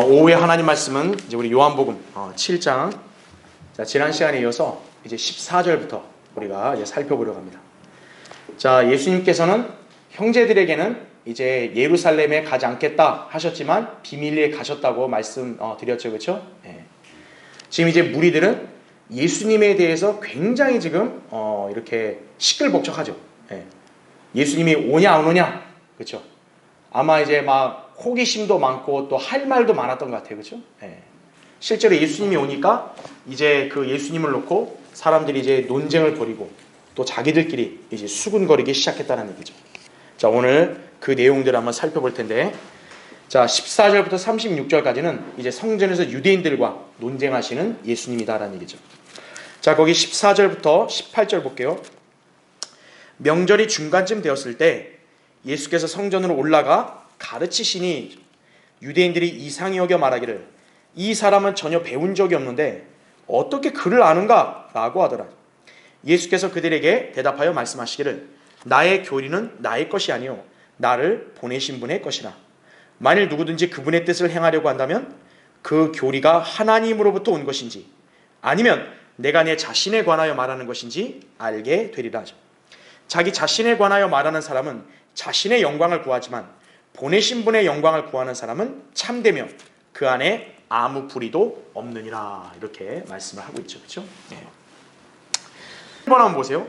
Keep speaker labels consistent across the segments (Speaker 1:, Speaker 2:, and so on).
Speaker 1: 오후에 하나님 말씀은 이제 우리 요한복음 7장. 자, 지난 시간에 이어서 이제 14절부터 우리가 이제 살펴보려고 합니다. 자, 예수님께서는 형제들에게는 이제 예루살렘에 가지 않겠다 하셨지만 비밀리에 가셨다고 말씀드렸죠, 그렇죠? 예. 지금 이제 무리들은 예수님에 대해서 굉장히 지금 이렇게 시끌벅적하죠. 예. 예수님이 오냐 안 오냐, 그렇죠? 아마 이제 막 호기심도 많고 또 할 말도 많았던 것 같아요, 그렇죠? 예. 실제로 예수님이 오니까 이제 그 예수님을 놓고 사람들이 이제 논쟁을 벌이고 또 자기들끼리 이제 수군거리기 시작했다는 얘기죠. 자, 오늘 그 내용들을 한번 살펴볼 텐데, 자, 14절부터 36절까지는 이제 성전에서 유대인들과 논쟁하시는 예수님이다라는 얘기죠. 자, 거기 14절부터 18절 볼게요. 명절이 중간쯤 되었을 때 예수께서 성전으로 올라가 가르치시니 유대인들이 이상히 여겨 말하기를 이 사람은 전혀 배운 적이 없는데 어떻게 글을 아는가? 라고 하더라. 예수께서 그들에게 대답하여 말씀하시기를 나의 교리는 나의 것이 아니요 나를 보내신 분의 것이라. 만일 누구든지 그분의 뜻을 행하려고 한다면 그 교리가 하나님으로부터 온 것인지 아니면 내가 내 자신에 관하여 말하는 것인지 알게 되리라. 자기 자신에 관하여 말하는 사람은 자신의 영광을 구하지만 보내신 분의 영광을 구하는 사람은 참되며 그 안에 아무 불의도 없느니라. 이렇게 말씀을 하고 있죠. 그렇죠? 네. 1번 한번 보세요.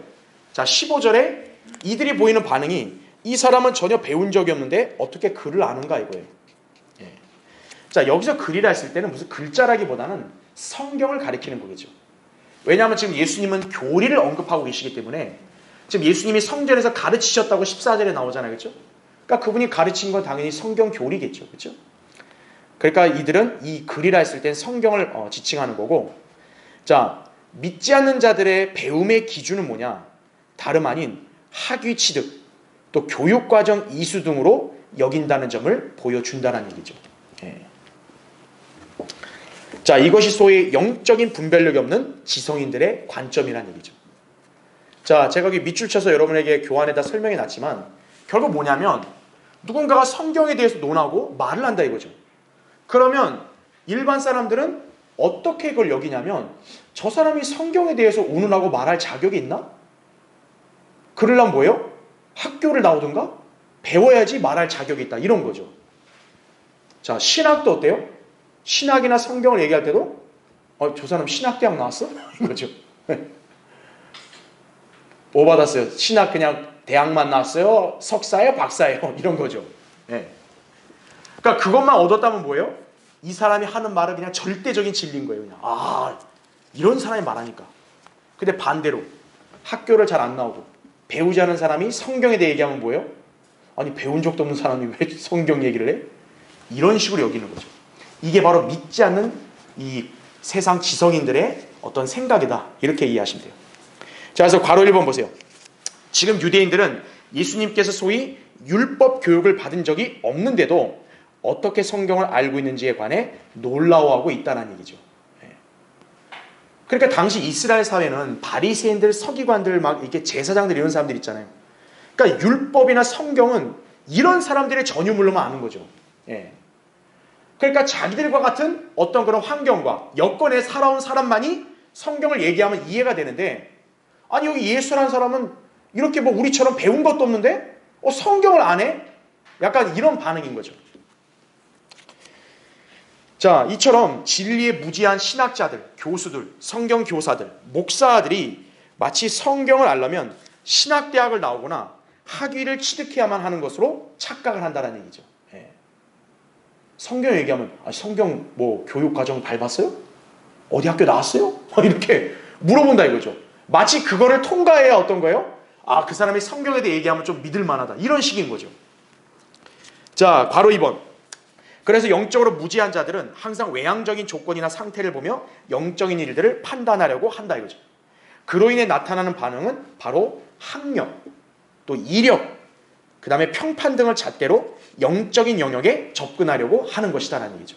Speaker 1: 자, 15절에 이들이 보이는 반응이 이 사람은 전혀 배운 적이 없는데 어떻게 글을 아는가 이거예요. 네. 자, 여기서 글이라 했을 때는 무슨 글자라기보다는 성경을 가리키는 거겠죠. 왜냐하면 지금 예수님은 교리를 언급하고 계시기 때문에 지금 예수님이 성전에서 가르치셨다고 14절에 나오잖아요. 그렇죠? 그러니까 그분이 가르친 건 당연히 성경 교리겠죠. 그렇죠? 그러니까 이들은 이 글이라 했을 땐 성경을 지칭하는 거고, 자, 믿지 않는 자들의 배움의 기준은 뭐냐? 다름 아닌 학위 취득, 또 교육과정 이수 등으로 여긴다는 점을 보여준다는 얘기죠. 예. 자, 이것이 소위 영적인 분별력이 없는 지성인들의 관점이라는 얘기죠. 자, 제가 여기 밑줄 쳐서 여러분에게 교환에다 설명해 놨지만 결국 뭐냐면 누군가가 성경에 대해서 논하고 말을 한다 이거죠. 그러면 일반 사람들은 어떻게 그걸 여기냐면 저 사람이 성경에 대해서 운운하고 말할 자격이 있나? 그러려면 뭐예요? 학교를 나오든가 배워야지 말할 자격이 있다 이런 거죠. 자, 신학도 어때요? 신학이나 성경을 얘기할 때도 저 사람 신학대학 나왔어? 이거죠. 뭐 받았어요? 신학 그냥 대학만 나왔어요? 석사예요? 박사예요? 이런 거죠. 네. 그러니까 그것만 얻었다면 뭐예요? 이 사람이 하는 말은 그냥 절대적인 진리인 거예요. 그냥 이런 사람이 말하니까. 근데 반대로 학교를 잘 안 나오고 배우지 않은 사람이 성경에 대해 얘기하면 뭐예요? 아니 배운 적도 없는 사람이 왜 성경 얘기를 해? 이런 식으로 여기는 거죠. 이게 바로 믿지 않는 이 세상 지성인들의 어떤 생각이다. 이렇게 이해하시면 돼요. 자, 그래서 괄호 1번 보세요. 지금 유대인들은 예수님께서 소위 율법 교육을 받은 적이 없는데도 어떻게 성경을 알고 있는지에 관해 놀라워하고 있다는 얘기죠. 그러니까 당시 이스라엘 사회는 바리새인들, 서기관들, 막 이렇게 제사장들 이런 사람들 있잖아요. 그러니까 율법이나 성경은 이런 사람들의 전유물로만 아는 거죠. 그러니까 자기들과 같은 어떤 그런 환경과 여건에 살아온 사람만이 성경을 얘기하면 이해가 되는데, 아니 여기 예수라는 사람은 이렇게 뭐 우리처럼 배운 것도 없는데 성경을 안 해? 약간 이런 반응인 거죠. 자, 이처럼 진리에 무지한 신학자들, 교수들, 성경 교사들, 목사들이 마치 성경을 알려면 신학대학을 나오거나 학위를 취득해야만 하는 것으로 착각을 한다는 얘기죠. 성경 얘기하면 성경 뭐 교육과정 밟았어요? 어디 학교 나왔어요? 이렇게 물어본다 이거죠. 마치 그거를 통과해야 어떤 거예요? 그 사람이 성경에 대해 얘기하면 좀 믿을 만하다. 이런 식인 거죠. 자, 괄호 2번. 그래서 영적으로 무지한 자들은 항상 외향적인 조건이나 상태를 보며 영적인 일들을 판단하려고 한다 이거죠. 그로 인해 나타나는 반응은 바로 학력, 또 이력, 그 다음에 평판 등을 잣대로 영적인 영역에 접근하려고 하는 것이다라는 얘기죠.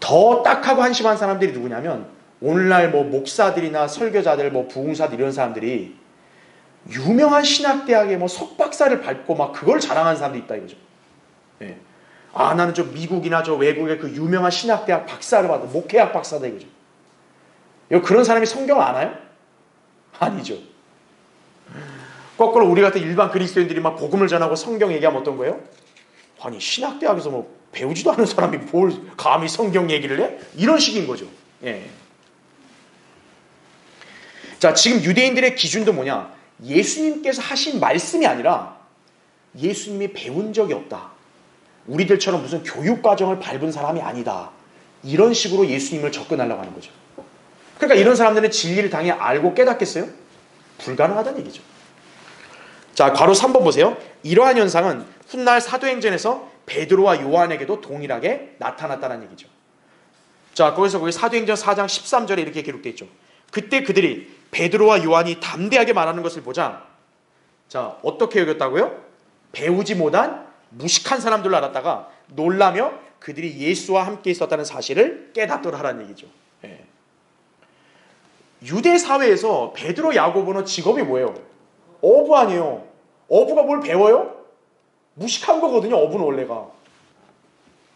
Speaker 1: 더 딱하고 한심한 사람들이 누구냐면 오늘날 뭐 목사들이나 설교자들, 뭐 부흥사들 이런 사람들이 유명한 신학대학에 뭐 석박사를 밟고 막 그걸 자랑하는 사람도 있다 이거죠. 아, 나는 저 미국이나 저 외국의 그 유명한 신학대학 박사를 받은 목회학 박사다 이거죠. 그런 사람이 성경을 아나요? 아니죠. 거꾸로 우리 같은 일반 그리스도인들이 막 복음을 전하고 성경 얘기하면 어떤 거예요? 아니, 신학대학에서 뭐 배우지도 않은 사람이 뭘 감히 성경 얘기를 해? 이런 식인 거죠. 예. 자, 지금 유대인들의 기준도 뭐냐? 예수님께서 하신 말씀이 아니라 예수님이 배운 적이 없다. 우리들처럼 무슨 교육과정을 밟은 사람이 아니다. 이런 식으로 예수님을 접근하려고 하는 거죠. 그러니까 이런 사람들은 진리를 당연히 알고 깨닫겠어요? 불가능하다는 얘기죠. 자, 괄호 3번 보세요. 이러한 현상은 훗날 사도행전에서 베드로와 요한에게도 동일하게 나타났다는 얘기죠. 자, 거기 사도행전 4장 13절에 이렇게 기록되어 있죠. 그때 그들이 베드로와 요한이 담대하게 말하는 것을 보자. 자, 어떻게 여겼다고요? 배우지 못한 무식한 줄로 알았다가 놀라며 그들이 예수와 함께 있었다는 사실을 깨닫도록 하라는 얘기죠. 예. 유대 사회에서 베드로, 야고보는 직업이 뭐예요? 어부 아니에요. 어부가 뭘 배워요? 무식한 거거든요. 어부는 원래가.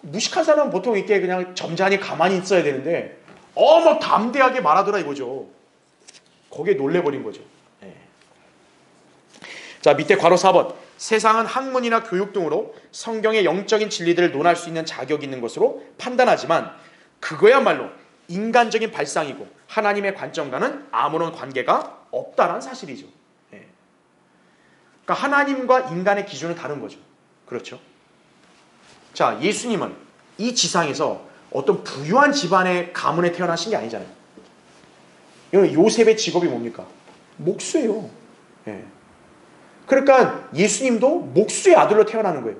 Speaker 1: 무식한 사람은 보통 이렇게 그냥 점잖이 가만히 있어야 되는데 막 담대하게 말하더라 이거죠. 거기에 놀래버린 거죠. 네. 자, 밑에 괄호 4번. 세상은 학문이나 교육 등으로 성경의 영적인 진리들을 논할 수 있는 자격이 있는 것으로 판단하지만 그거야말로 인간적인 발상이고 하나님의 관점과는 아무런 관계가 없다는 사실이죠. 네. 그러니까 하나님과 인간의 기준은 다른 거죠. 그렇죠? 자, 예수님은 이 지상에서 어떤 부유한 집안의 가문에 태어나신 게 아니잖아요. 요셉의 직업이 뭡니까? 목수예요. 예. 그러니까 예수님도 목수의 아들로 태어나는 거예요.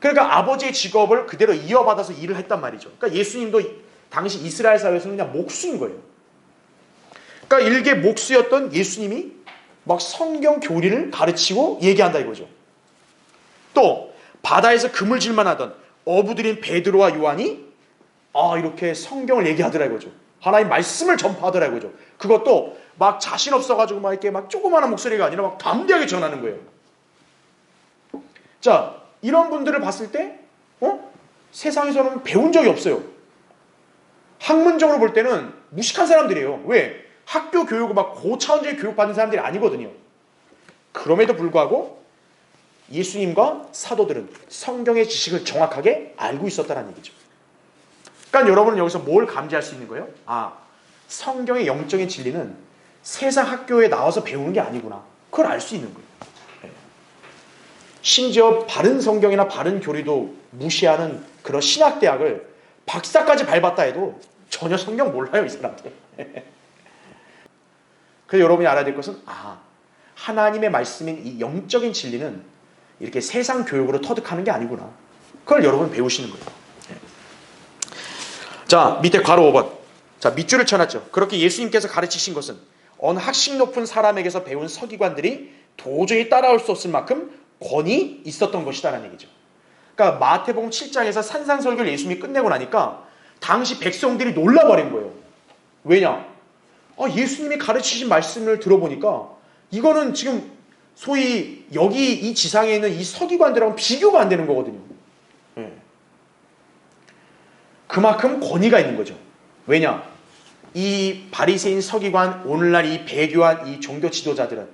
Speaker 1: 그러니까 아버지의 직업을 그대로 이어받아서 일을 했단 말이죠. 그러니까 예수님도 당시 이스라엘 사회에서는 그냥 목수인 거예요. 그러니까 일개 목수였던 예수님이 막 성경 교리를 가르치고 얘기한다 이거죠. 또 바다에서 그물질만 하던 어부들인 베드로와 요한이 이렇게 성경을 얘기하더라 이거죠. 하나님 말씀을 전파하더라 이거죠. 그것도 막 자신 없어가지고 막 이렇게 막 조그마한 목소리가 아니라 막 담대하게 전하는 거예요. 자, 이런 분들을 봤을 때 세상에서는 배운 적이 없어요. 학문적으로 볼 때는 무식한 사람들이에요. 왜? 학교 교육을 막 고차원적인 교육 받는 사람들이 아니거든요. 그럼에도 불구하고 예수님과 사도들은 성경의 지식을 정확하게 알고 있었다는 얘기죠. 그러니까 여러분은 여기서 뭘 감지할 수 있는 거예요? 성경의 영적인 진리는 세상 학교에 나와서 배우는 게 아니구나. 그걸 알 수 있는 거예요. 네. 심지어 바른 성경이나 바른 교리도 무시하는 그런 신학대학을 박사까지 밟았다 해도 전혀 성경 몰라요, 이 사람들. 그래서 여러분이 알아야 될 것은 하나님의 말씀인 이 영적인 진리는 이렇게 세상 교육으로 터득하는 게 아니구나. 그걸 여러분 배우시는 거예요. 자, 밑에 괄호 5번. 자, 밑줄을 쳐놨죠. 그렇게 예수님께서 가르치신 것은 어느 학식 높은 사람에게서 배운 서기관들이 도저히 따라올 수 없을 만큼 권위 있었던 것이다라는 얘기죠. 그러니까 마태복음 7장에서 산상설교를 예수님이 끝내고 나니까 당시 백성들이 놀라버린 거예요. 왜냐? 예수님이 가르치신 말씀을 들어보니까 이거는 지금 소위 여기 이 지상에 있는 이 서기관들하고 비교가 안 되는 거거든요. 네. 그만큼 권위가 있는 거죠. 왜냐? 이 바리새인 서기관, 오늘날 이 배교한 이 종교 지도자들은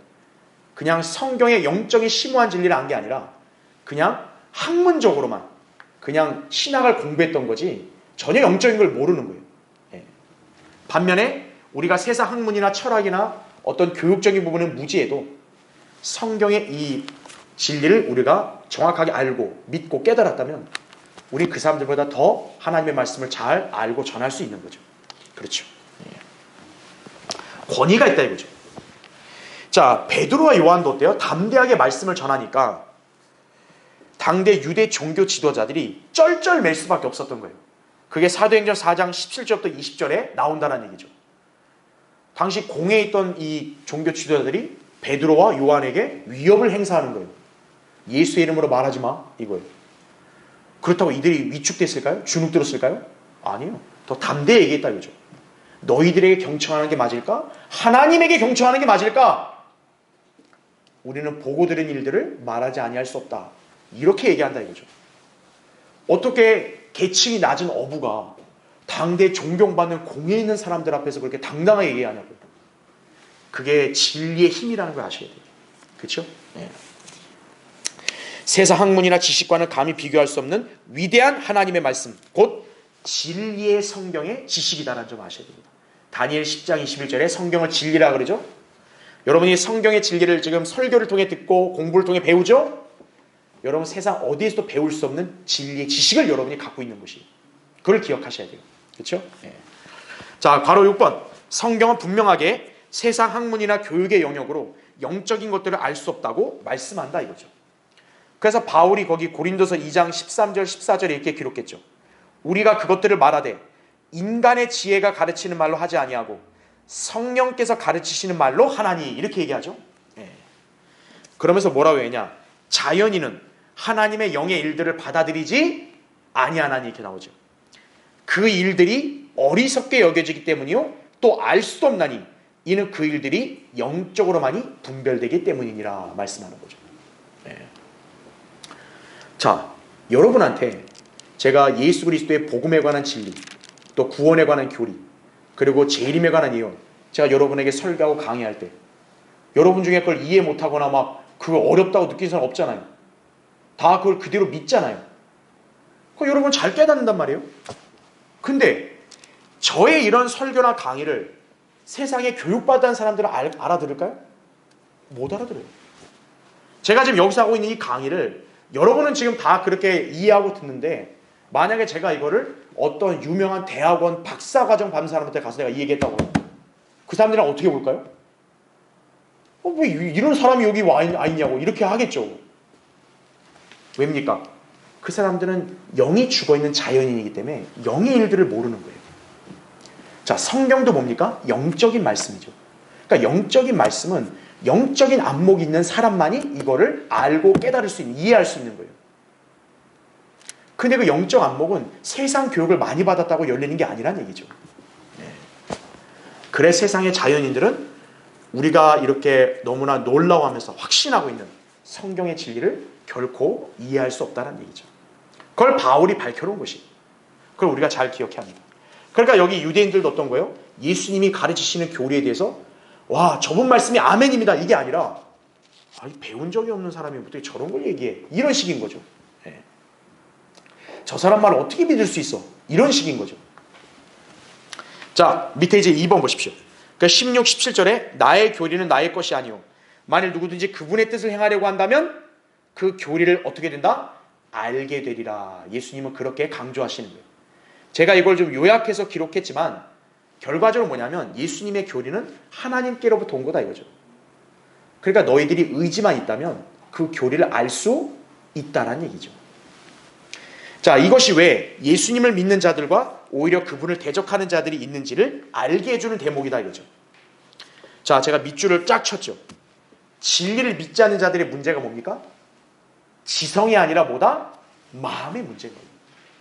Speaker 1: 그냥 성경의 영적인 심오한 진리를 안 게 아니라 그냥 학문적으로만 그냥 신학을 공부했던 거지 전혀 영적인 걸 모르는 거예요. 예. 반면에 우리가 세상 학문이나 철학이나 어떤 교육적인 부분은 무지해도 성경의 이 진리를 우리가 정확하게 알고 믿고 깨달았다면 우리 그 사람들보다 더 하나님의 말씀을 잘 알고 전할 수 있는 거죠. 그렇죠. 예. 권위가 있다 이거죠. 자, 베드로와 요한도 어때요? 담대하게 말씀을 전하니까 당대 유대 종교 지도자들이 쩔쩔맬 수밖에 없었던 거예요. 그게 사도행전 4장 17절부터 20절에 나온다는 얘기죠. 당시 공회에 있던 이 종교 지도자들이 베드로와 요한에게 위협을 행사하는 거예요. 예수의 이름으로 말하지 마 이거예요. 그렇다고 이들이 위축됐을까요? 주눅들었을까요? 아니요. 더 담대히 얘기했다 이거죠. 너희들에게 경청하는 게 맞을까? 하나님에게 경청하는 게 맞을까? 우리는 보고 들은 일들을 말하지 아니할 수 없다. 이렇게 얘기한다 이거죠. 어떻게 계층이 낮은 어부가 당대 존경받는 공에 있는 사람들 앞에서 그렇게 당당하게 얘기하냐고요. 그게 진리의 힘이라는 걸 아셔야 돼요. 그렇죠? 네. 세상 학문이나 지식과는 감히 비교할 수 없는 위대한 하나님의 말씀, 곧 진리의 성경의 지식이다라는 점 아셔야 됩니다. 다니엘 10장 21절에 성경을 진리라 그러죠? 여러분이 성경의 진리를 지금 설교를 통해 듣고 공부를 통해 배우죠? 여러분 세상 어디에서도 배울 수 없는 진리의 지식을 여러분이 갖고 있는 것이, 그걸 기억하셔야 돼요. 그렇죠? 네. 자, 바로 6번. 성경은 분명하게 세상 학문이나 교육의 영역으로 영적인 것들을 알 수 없다고 말씀한다 이거죠. 그래서 바울이 거기 고린도서 2장 13절 14절에 이렇게 기록했죠. 우리가 그것들을 말하되 인간의 지혜가 가르치는 말로 하지 아니하고 성령께서 가르치시는 말로 하나니, 이렇게 얘기하죠. 네. 그러면서 뭐라고 했냐? 자연인은 하나님의 영의 일들을 받아들이지 아니하나니, 이렇게 나오죠. 그 일들이 어리석게 여겨지기 때문이요 또 알 수도 없나니 이는 그 일들이 영적으로만이 분별되기 때문이니라 말씀하는 거죠. 네. 자, 여러분한테 제가 예수 그리스도의 복음에 관한 진리, 또 구원에 관한 교리, 그리고 재림에 관한 예언, 제가 여러분에게 설교하고 강의할 때 여러분 중에 그걸 이해 못하거나 막 그거 어렵다고 느끼는 사람 없잖아요. 다 그걸 그대로 믿잖아요. 그거 여러분 잘 깨닫는단 말이에요. 근데 저의 이런 설교나 강의를 세상에 교육받은 사람들은 알아들을까요? 못 알아들어요. 제가 지금 여기서 하고 있는 이 강의를 여러분은 지금 다 그렇게 이해하고 듣는데, 만약에 제가 이거를 어떤 유명한 대학원 박사과정 받은 사람한테 가서 내가 이 얘기했다고 해요. 그 사람들은 어떻게 볼까요? 왜 이런 사람이 여기 와 있냐고 이렇게 하겠죠. 왜입니까? 그 사람들은 영이 죽어있는 자연인이기 때문에 영의 일들을 모르는 거예요. 자, 성경도 뭡니까? 영적인 말씀이죠. 그러니까 영적인 말씀은 영적인 안목이 있는 사람만이 이거를 알고 깨달을 수 있는, 이해할 수 있는 거예요. 근데 그 영적 안목은 세상 교육을 많이 받았다고 열리는 게 아니란 얘기죠. 네. 그래 세상의 자연인들은 우리가 이렇게 너무나 놀라워하면서 확신하고 있는 성경의 진리를 결코 이해할 수 없다는 얘기죠. 그걸 바울이 밝혀놓은 것이, 그걸 우리가 잘 기억해야 합니다. 그러니까 여기 유대인들도 어떤 거예요? 예수님이 가르치시는 교리에 대해서 와, 저분 말씀이 아멘입니다, 이게 아니라 배운 적이 없는 사람이 어떻게 저런 걸 얘기해, 이런 식인 거죠. 네. 저 사람 말을 어떻게 믿을 수 있어, 이런 식인 거죠. 자, 밑에 이제 2번 보십시오. 그러니까 16, 17절에 나의 교리는 나의 것이 아니오, 만일 누구든지 그분의 뜻을 행하려고 한다면 그 교리를 어떻게 된다? 알게 되리라. 예수님은 그렇게 강조하시는 거예요. 제가 이걸 좀 요약해서 기록했지만 결과적으로 뭐냐면 예수님의 교리는 하나님께로부터 온 거다 이거죠. 그러니까 너희들이 의지만 있다면 그 교리를 알 수 있다라는 얘기죠. 자, 이것이 왜 예수님을 믿는 자들과 오히려 그분을 대적하는 자들이 있는지를 알게 해주는 대목이다 이거죠. 자, 제가 밑줄을 쫙 쳤죠. 진리를 믿지 않는 자들의 문제가 뭡니까? 지성이 아니라 뭐다? 마음의 문제인 거예요.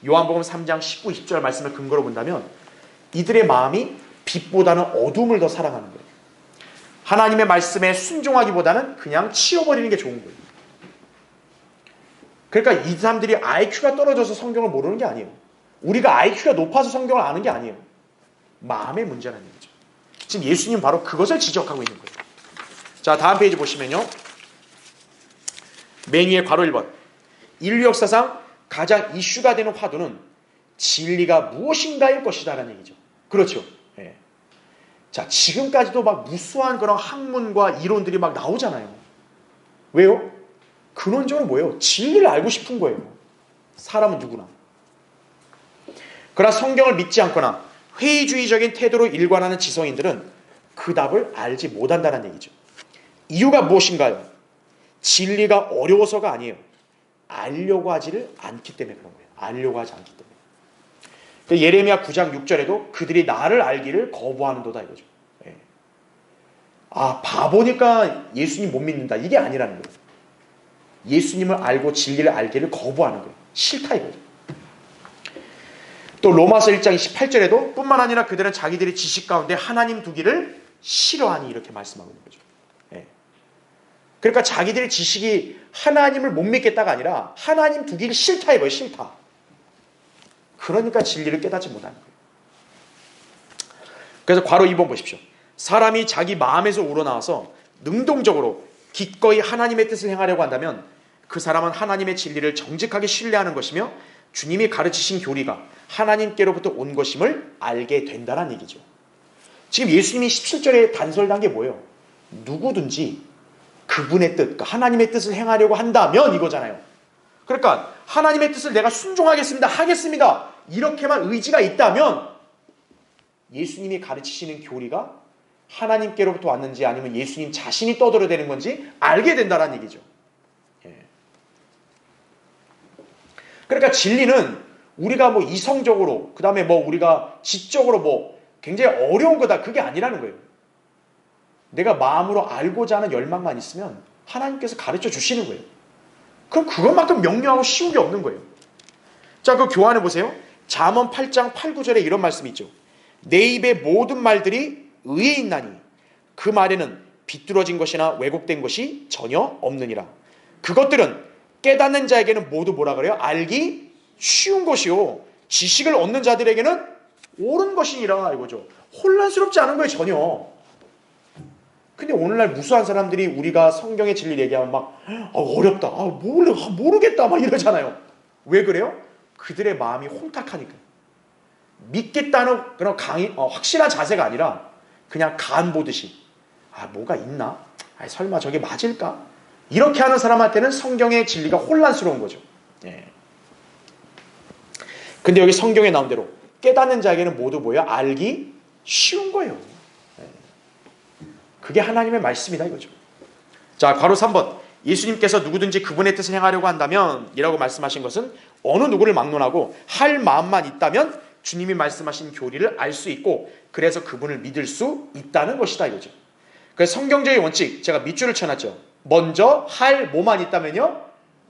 Speaker 1: 요한복음 3장 19, 20절 말씀을 근거로 본다면 이들의 마음이 빛보다는 어둠을 더 사랑하는 거예요. 하나님의 말씀에 순종하기보다는 그냥 치워버리는 게 좋은 거예요. 그러니까 이 사람들이 IQ가 떨어져서 성경을 모르는 게 아니에요. 우리가 IQ가 높아서 성경을 아는 게 아니에요. 마음의 문제라는 얘기죠. 지금 예수님 바로 그것을 지적하고 있는 거예요. 자, 다음 페이지 보시면요. 맨 위에 괄호 1번. 인류 역사상 가장 이슈가 되는 화두는 진리가 무엇인가일 것이다라는 얘기죠. 그렇죠. 예. 자, 지금까지도 막 무수한 그런 학문과 이론들이 막 나오잖아요. 왜요? 근원적으로 뭐예요? 진리를 알고 싶은 거예요. 사람은 누구나. 그러나 성경을 믿지 않거나 회의주의적인 태도로 일관하는 지성인들은 그 답을 알지 못한다는 얘기죠. 이유가 무엇인가요? 진리가 어려워서가 아니에요. 알려고 하지를 않기 때문에 그런 거예요. 알려고 하지 않기 때문에. 예레미야 9장 6절에도 그들이 나를 알기를 거부하는도다 이거죠. 예. 아, 바보니까 예수님 못 믿는다, 이게 아니라는 거예요. 예수님을 알고 진리를 알기를 거부하는 거예요. 싫다 이거죠. 또 로마서 1장 28절에도 뿐만 아니라 그들은 자기들의 지식 가운데 하나님 두기를 싫어하니, 이렇게 말씀하고 있는 거죠. 예. 그러니까 자기들의 지식이 하나님을 못 믿겠다가 아니라 하나님 두기를 싫다 이거예요. 싫다. 그러니까 진리를 깨닫지 못하는 거예요. 그래서 괄호 2번 보십시오. 사람이 자기 마음에서 우러나와서 능동적으로 기꺼이 하나님의 뜻을 행하려고 한다면 그 사람은 하나님의 진리를 정직하게 신뢰하는 것이며 주님이 가르치신 교리가 하나님께로부터 온 것임을 알게 된다는 얘기죠. 지금 예수님이 17절에 단설한 게 뭐예요? 누구든지 그분의 뜻, 그러니까 하나님의 뜻을 행하려고 한다면 이거잖아요. 그러니까 하나님의 뜻을 내가 순종하겠습니다, 하겠습니다, 이렇게만 의지가 있다면 예수님이 가르치시는 교리가 하나님께로부터 왔는지 아니면 예수님 자신이 떠들어대는 건지 알게 된다는 얘기죠. 그러니까 진리는 우리가 뭐 이성적으로, 그 다음에 뭐 우리가 지적으로 뭐 굉장히 어려운 거다, 그게 아니라는 거예요. 내가 마음으로 알고자 하는 열망만 있으면 하나님께서 가르쳐 주시는 거예요. 그럼 그것만큼 명료하고 쉬운 게 없는 거예요. 자, 그 교환해 보세요. 잠언 8장 8, 9절에 이런 말씀이 있죠. 내 입의 모든 말들이 의에 있나니 그 말에는 비뚤어진 것이나 왜곡된 것이 전혀 없느니라. 그것들은 깨닫는 자에게는 모두 뭐라 그래요? 알기 쉬운 것이요 지식을 얻는 자들에게는 옳은 것이니라 이거죠. 혼란스럽지 않은 거예요, 전혀. 근데 오늘날 무수한 사람들이 우리가 성경의 진리를 얘기하면 막 어렵다, 모르겠다 막 이러잖아요. 왜 그래요? 그들의 마음이 혼탁하니까. 믿겠다는 그런 확실한 자세가 아니라 그냥 간 보듯이 뭐가 있나? 설마 저게 맞을까? 이렇게 하는 사람한테는 성경의 진리가 혼란스러운 거죠. 예. 근데 여기 성경에 나온 대로 깨닫는 자에게는 모두 뭐예요? 알기 쉬운 거예요. 예. 그게 하나님의 말씀이다 이거죠. 자, 괄호 3번. 예수님께서 누구든지 그분의 뜻을 행하려고 한다면 이라고 말씀하신 것은 어느 누구를 막론하고 할 마음만 있다면 주님이 말씀하신 교리를 알 수 있고 그래서 그분을 믿을 수 있다는 것이다 이거죠. 그래서 성경적인 원칙 제가 밑줄을 쳐놨죠. 먼저 할 뭐만 있다면요?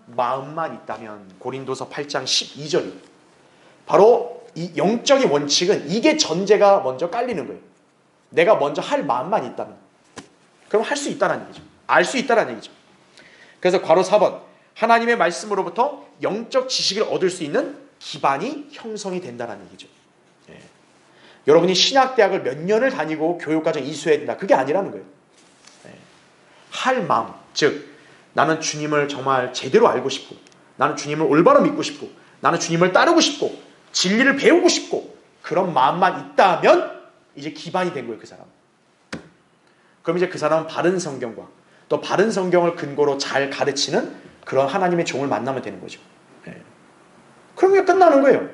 Speaker 1: 마음만 있다면. 고린도서 8장 12절이에요. 바로 이 영적인 원칙은 이게 전제가 먼저 깔리는 거예요. 내가 먼저 할 마음만 있다면 그럼 할 수 있다는 얘기죠. 알 수 있다는 얘기죠. 그래서 괄호 4번. 하나님의 말씀으로부터 영적 지식을 얻을 수 있는 기반이 형성이 된다는 얘기죠. 예. 여러분이 신학대학을 몇 년을 다니고 교육과정 이수해야 된다, 그게 아니라는 거예요. 예. 할 마음, 즉 나는 주님을 정말 제대로 알고 싶고 나는 주님을 올바로 믿고 싶고 나는 주님을 따르고 싶고 진리를 배우고 싶고 그런 마음만 있다면 이제 기반이 된 거예요, 그 사람. 그럼 이제 그 사람은 바른 성경과 또 바른 성경을 근거로 잘 가르치는 그런 하나님의 종을 만나면 되는 거죠. 예. 그럼 이게 끝나는 거예요.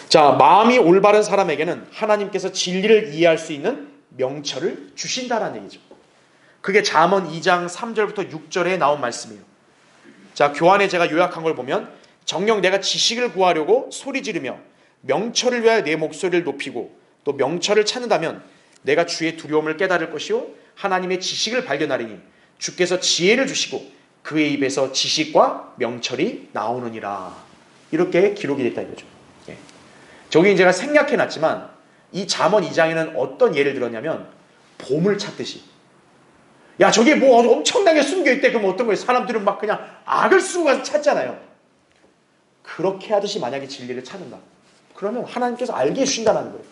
Speaker 1: 자, 마음이 올바른 사람에게는 하나님께서 진리를 이해할 수 있는 명철을 주신다라는 얘기죠. 그게 잠언 2장 3절부터 6절에 나온 말씀이에요. 자, 교환에 제가 요약한 걸 보면 정녕 내가 지식을 구하려고 소리 지르며 명철을 위하여 내 목소리를 높이고 또 명철을 찾는다면 내가 주의 두려움을 깨달을 것이요 하나님의 지식을 발견하리니 주께서 지혜를 주시고 그의 입에서 지식과 명철이 나오느니라. 이렇게 기록이 됐다 이거죠. 예. 저기 제가 생략해놨지만 이 잠언 2장에는 어떤 예를 들었냐면 보물 찾듯이, 야 저게 뭐 엄청나게 숨겨있대, 그럼 어떤 거예요? 사람들은 막 그냥 악을 쓰고 가서 찾잖아요. 그렇게 하듯이 만약에 진리를 찾는다 그러면 하나님께서 알게 해주신다는 거예요.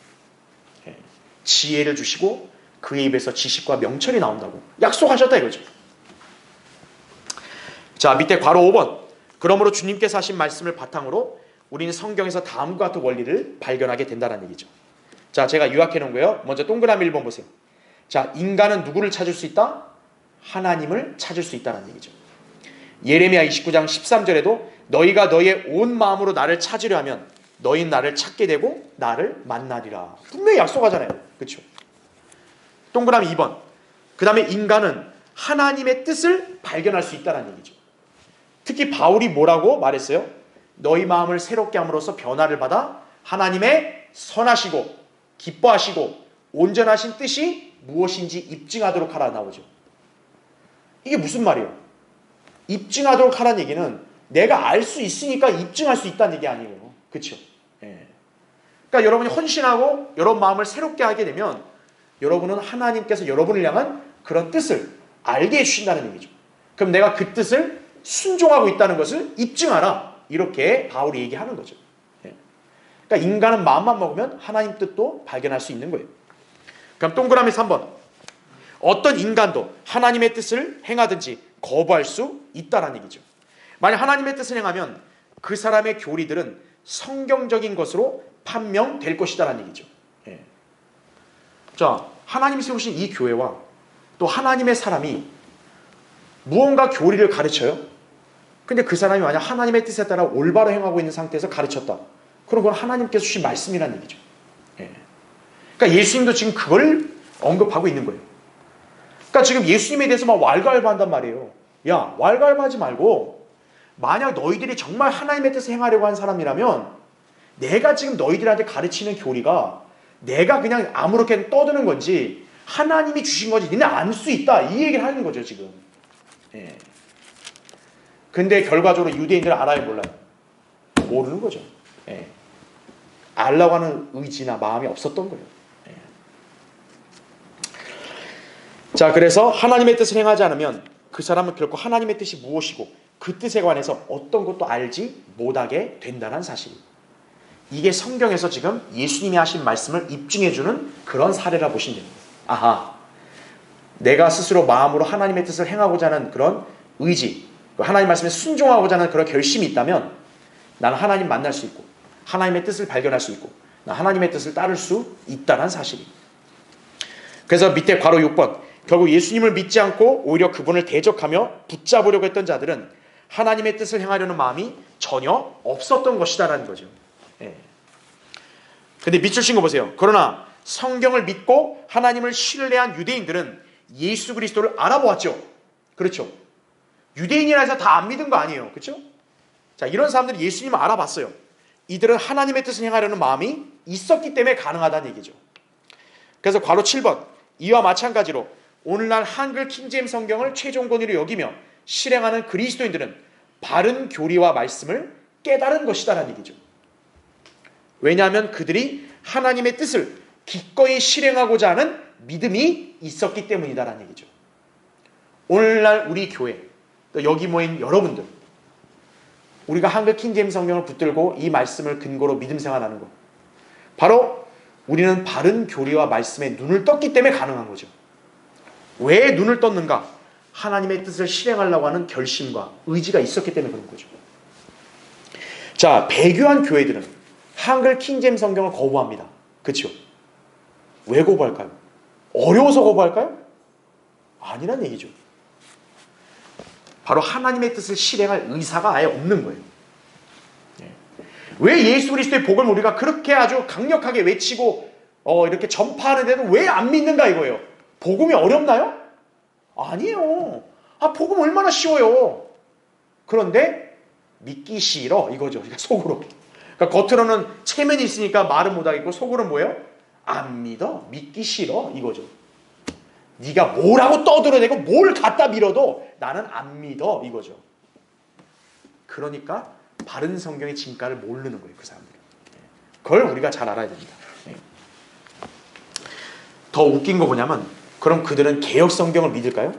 Speaker 1: 예. 지혜를 주시고 그의 입에서 지식과 명철이 나온다고 약속하셨다 이거죠. 자, 밑에 괄호 5번. 그러므로 주님께서 하신 말씀을 바탕으로 우리는 성경에서 다음과 같은 원리를 발견하게 된다는 얘기죠. 자, 제가 요약해 놓은 거예요. 먼저 동그라미 1번 보세요. 자, 인간은 누구를 찾을 수 있다? 하나님을 찾을 수 있다는 얘기죠. 예레미야 29장 13절에도 너희가 너희의 온 마음으로 나를 찾으려 하면 너희는 나를 찾게 되고 나를 만나리라. 분명히 약속하잖아요. 그렇죠? 동그라미 2번. 그 다음에 인간은 하나님의 뜻을 발견할 수 있다는 얘기죠. 특히 바울이 뭐라고 말했어요? 너희 마음을 새롭게 함으로써 변화를 받아 하나님의 선하시고 기뻐하시고 온전하신 뜻이 무엇인지 입증하도록 하라 나오죠. 이게 무슨 말이에요? 입증하도록 하라는 얘기는 내가 알 수 있으니까 입증할 수 있다는 얘기 아니에요. 그렇죠? 예. 그러니까 여러분이 헌신하고 여러분 마음을 새롭게 하게 되면 여러분은 하나님께서 여러분을 향한 그런 뜻을 알게 해주신다는 얘기죠. 그럼 내가 그 뜻을 순종하고 있다는 것을 입증하라, 이렇게 바울이 얘기하는 거죠. 예. 그러니까 인간은 마음만 먹으면 하나님 뜻도 발견할 수 있는 거예요. 그럼 동그라미 3번. 어떤 인간도 하나님의 뜻을 행하든지 거부할 수 있다라는 얘기죠. 만약 하나님의 뜻을 행하면 그 사람의 교리들은 성경적인 것으로 판명될 것이다라는 얘기죠. 예. 자, 하나님이 세우신 이 교회와 또 하나님의 사람이 무언가 교리를 가르쳐요. 근데 그 사람이 만약 하나님의 뜻에 따라 올바로 행하고 있는 상태에서 가르쳤다. 그럼 그건 하나님께서 주신 말씀이라는 얘기죠. 예. 그러니까 예수님도 지금 그걸 언급하고 있는 거예요. 그러니까 지금 예수님에 대해서 막 왈가왈부한단 말이에요. 야, 왈가왈부하지 말고 만약 너희들이 정말 하나님의 뜻을 행하려고 한 사람이라면 내가 지금 너희들한테 가르치는 교리가 내가 그냥 아무렇게 떠드는 건지 하나님이 주신 건지 니네 알 수 있다. 이 얘기를 하는 거죠 지금. 예. 근데 결과적으로 유대인들은 알아요 몰라요? 모르는 거죠. 예. 알라고 하는 의지나 마음이 없었던 거예요. 예. 자, 그래서 하나님의 뜻을 행하지 않으면 그 사람은 결코 하나님의 뜻이 무엇이고 그 뜻에 관해서 어떤 것도 알지 못하게 된다는 사실. 이게 성경에서 지금 예수님이 하신 말씀을 입증해주는 그런 사례라 보시면 됩니다. 아하, 내가 스스로 마음으로 하나님의 뜻을 행하고자 하는 그런 의지, 하나님 말씀에 순종하고자 하는 그런 결심이 있다면 나는 하나님 만날 수 있고 하나님의 뜻을 발견할 수 있고 하나님의 뜻을 따를 수 있다는 사실입니다. 그래서 밑에 괄호 6번, 결국 예수님을 믿지 않고 오히려 그분을 대적하며 붙잡으려고 했던 자들은 하나님의 뜻을 행하려는 마음이 전혀 없었던 것이다라는 거죠. 예. 근데 밑줄 친 거 보세요. 그러나 성경을 믿고 하나님을 신뢰한 유대인들은 예수 그리스도를 알아보았죠. 그렇죠. 유대인이라 해서 다 안 믿은 거 아니에요. 그렇죠? 자, 이런 사람들이 예수님을 알아봤어요. 이들은 하나님의 뜻을 행하려는 마음이 있었기 때문에 가능하다는 얘기죠. 그래서 괄호 7번, 이와 마찬가지로 오늘날 한글 킹제임 성경을 최종 권위로 여기며 실행하는 그리스도인들은 바른 교리와 말씀을 깨달은 것이다라는 얘기죠. 왜냐하면 그들이 하나님의 뜻을 기꺼이 실행하고자 하는 믿음이 있었기 때문이다라는 얘기죠. 오늘날 우리 교회, 또 여기 모인 여러분들, 우리가 한글 킹제임 성경을 붙들고 이 말씀을 근거로 믿음 생활하는 것, 바로 우리는 바른 교리와 말씀에 눈을 떴기 때문에 가능한 거죠. 왜 눈을 떴는가? 하나님의 뜻을 실행하려고 하는 결심과 의지가 있었기 때문에 그런 거죠. 자, 배교한 교회들은 한글 킹제임 성경을 거부합니다. 그렇죠? 왜 거부할까요? 어려워서 거부할까요? 아니란 얘기죠. 바로 하나님의 뜻을 실행할 의사가 아예 없는 거예요. 왜 예수 그리스도의 복을 우리가 그렇게 아주 강력하게 외치고 이렇게 전파하는데도 왜 안 믿는가 이거예요. 복음이 어렵나요? 아니에요. 복음 얼마나 쉬워요. 그런데 믿기 싫어 이거죠. 그러니까 속으로. 그러니까 겉으로는 체면이 있으니까 말은 못하겠고 속으로는 뭐예요? 안 믿어. 믿기 싫어 이거죠. 네가 뭐라고 떠들어대고 뭘 갖다 밀어도 나는 안 믿어 이거죠. 그러니까 바른 성경의 진가를 모르는 거예요. 그 사람들은. 그걸 우리가 잘 알아야 됩니다. 더 웃긴 거 뭐냐면 그럼 그들은 개역 성경을 믿을까요?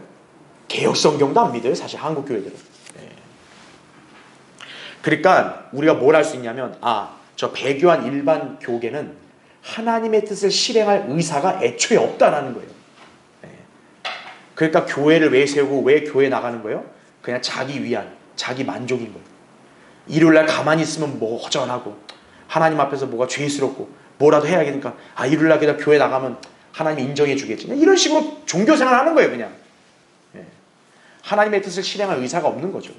Speaker 1: 개역 성경도 안 믿어요. 사실 한국 교회들은. 그러니까 우리가 뭘 할 수 있냐면 저 배교한 일반 교계는 하나님의 뜻을 실행할 의사가 애초에 없다라는 거예요. 그러니까 교회를 왜 세우고 왜 교회 나가는 거예요? 그냥 자기 위안, 자기 만족인 거예요. 일요일날 가만히 있으면 뭐 허전하고 하나님 앞에서 뭐가 죄스럽고 뭐라도 해야겠으니까 일요일날 그냥 교회 나가면 하나님이 인정해 주겠지. 이런 식으로 종교생활을 하는 거예요. 그냥. 하나님의 뜻을 실행할 의사가 없는 거죠.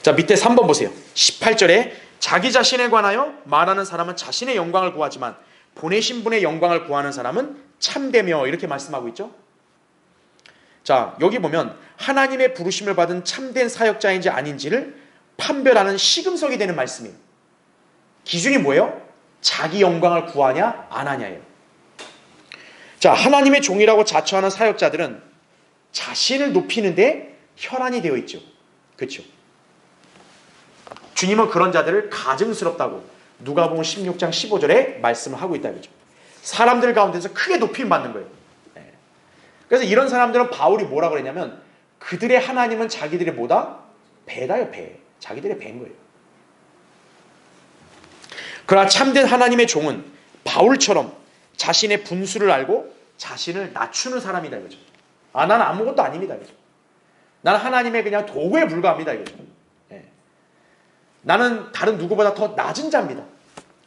Speaker 1: 자, 밑에 3번 보세요. 18절에 자기 자신에 관하여 말하는 사람은 자신의 영광을 구하지만 보내신 분의 영광을 구하는 사람은 참되며 이렇게 말씀하고 있죠. 자, 여기 보면 하나님의 부르심을 받은 참된 사역자인지 아닌지를 판별하는 시금석이 되는 말씀이에요. 기준이 뭐예요? 자기 영광을 구하냐 안 하냐예요. 자, 하나님의 종이라고 자처하는 사역자들은 자신을 높이는데 혈안이 되어 있죠. 그렇죠? 주님은 그런 자들을 가증스럽다고 누가복음 16장 15절에 말씀을 하고 있다 이거죠. 사람들 가운데서 크게 높임 받는 거예요. 그래서 이런 사람들은 바울이 뭐라고 그랬냐면 그들의 하나님은 자기들의 뭐다? 배다요, 배. 자기들의 배인 거예요. 그러나 참된 하나님의 종은 바울처럼 자신의 분수를 알고 자신을 낮추는 사람이다 이거죠. 나는 아무것도 아닙니다 이거죠. 나는 하나님의 그냥 도구에 불과합니다 이거죠. 예. 나는 다른 누구보다 더 낮은 자입니다.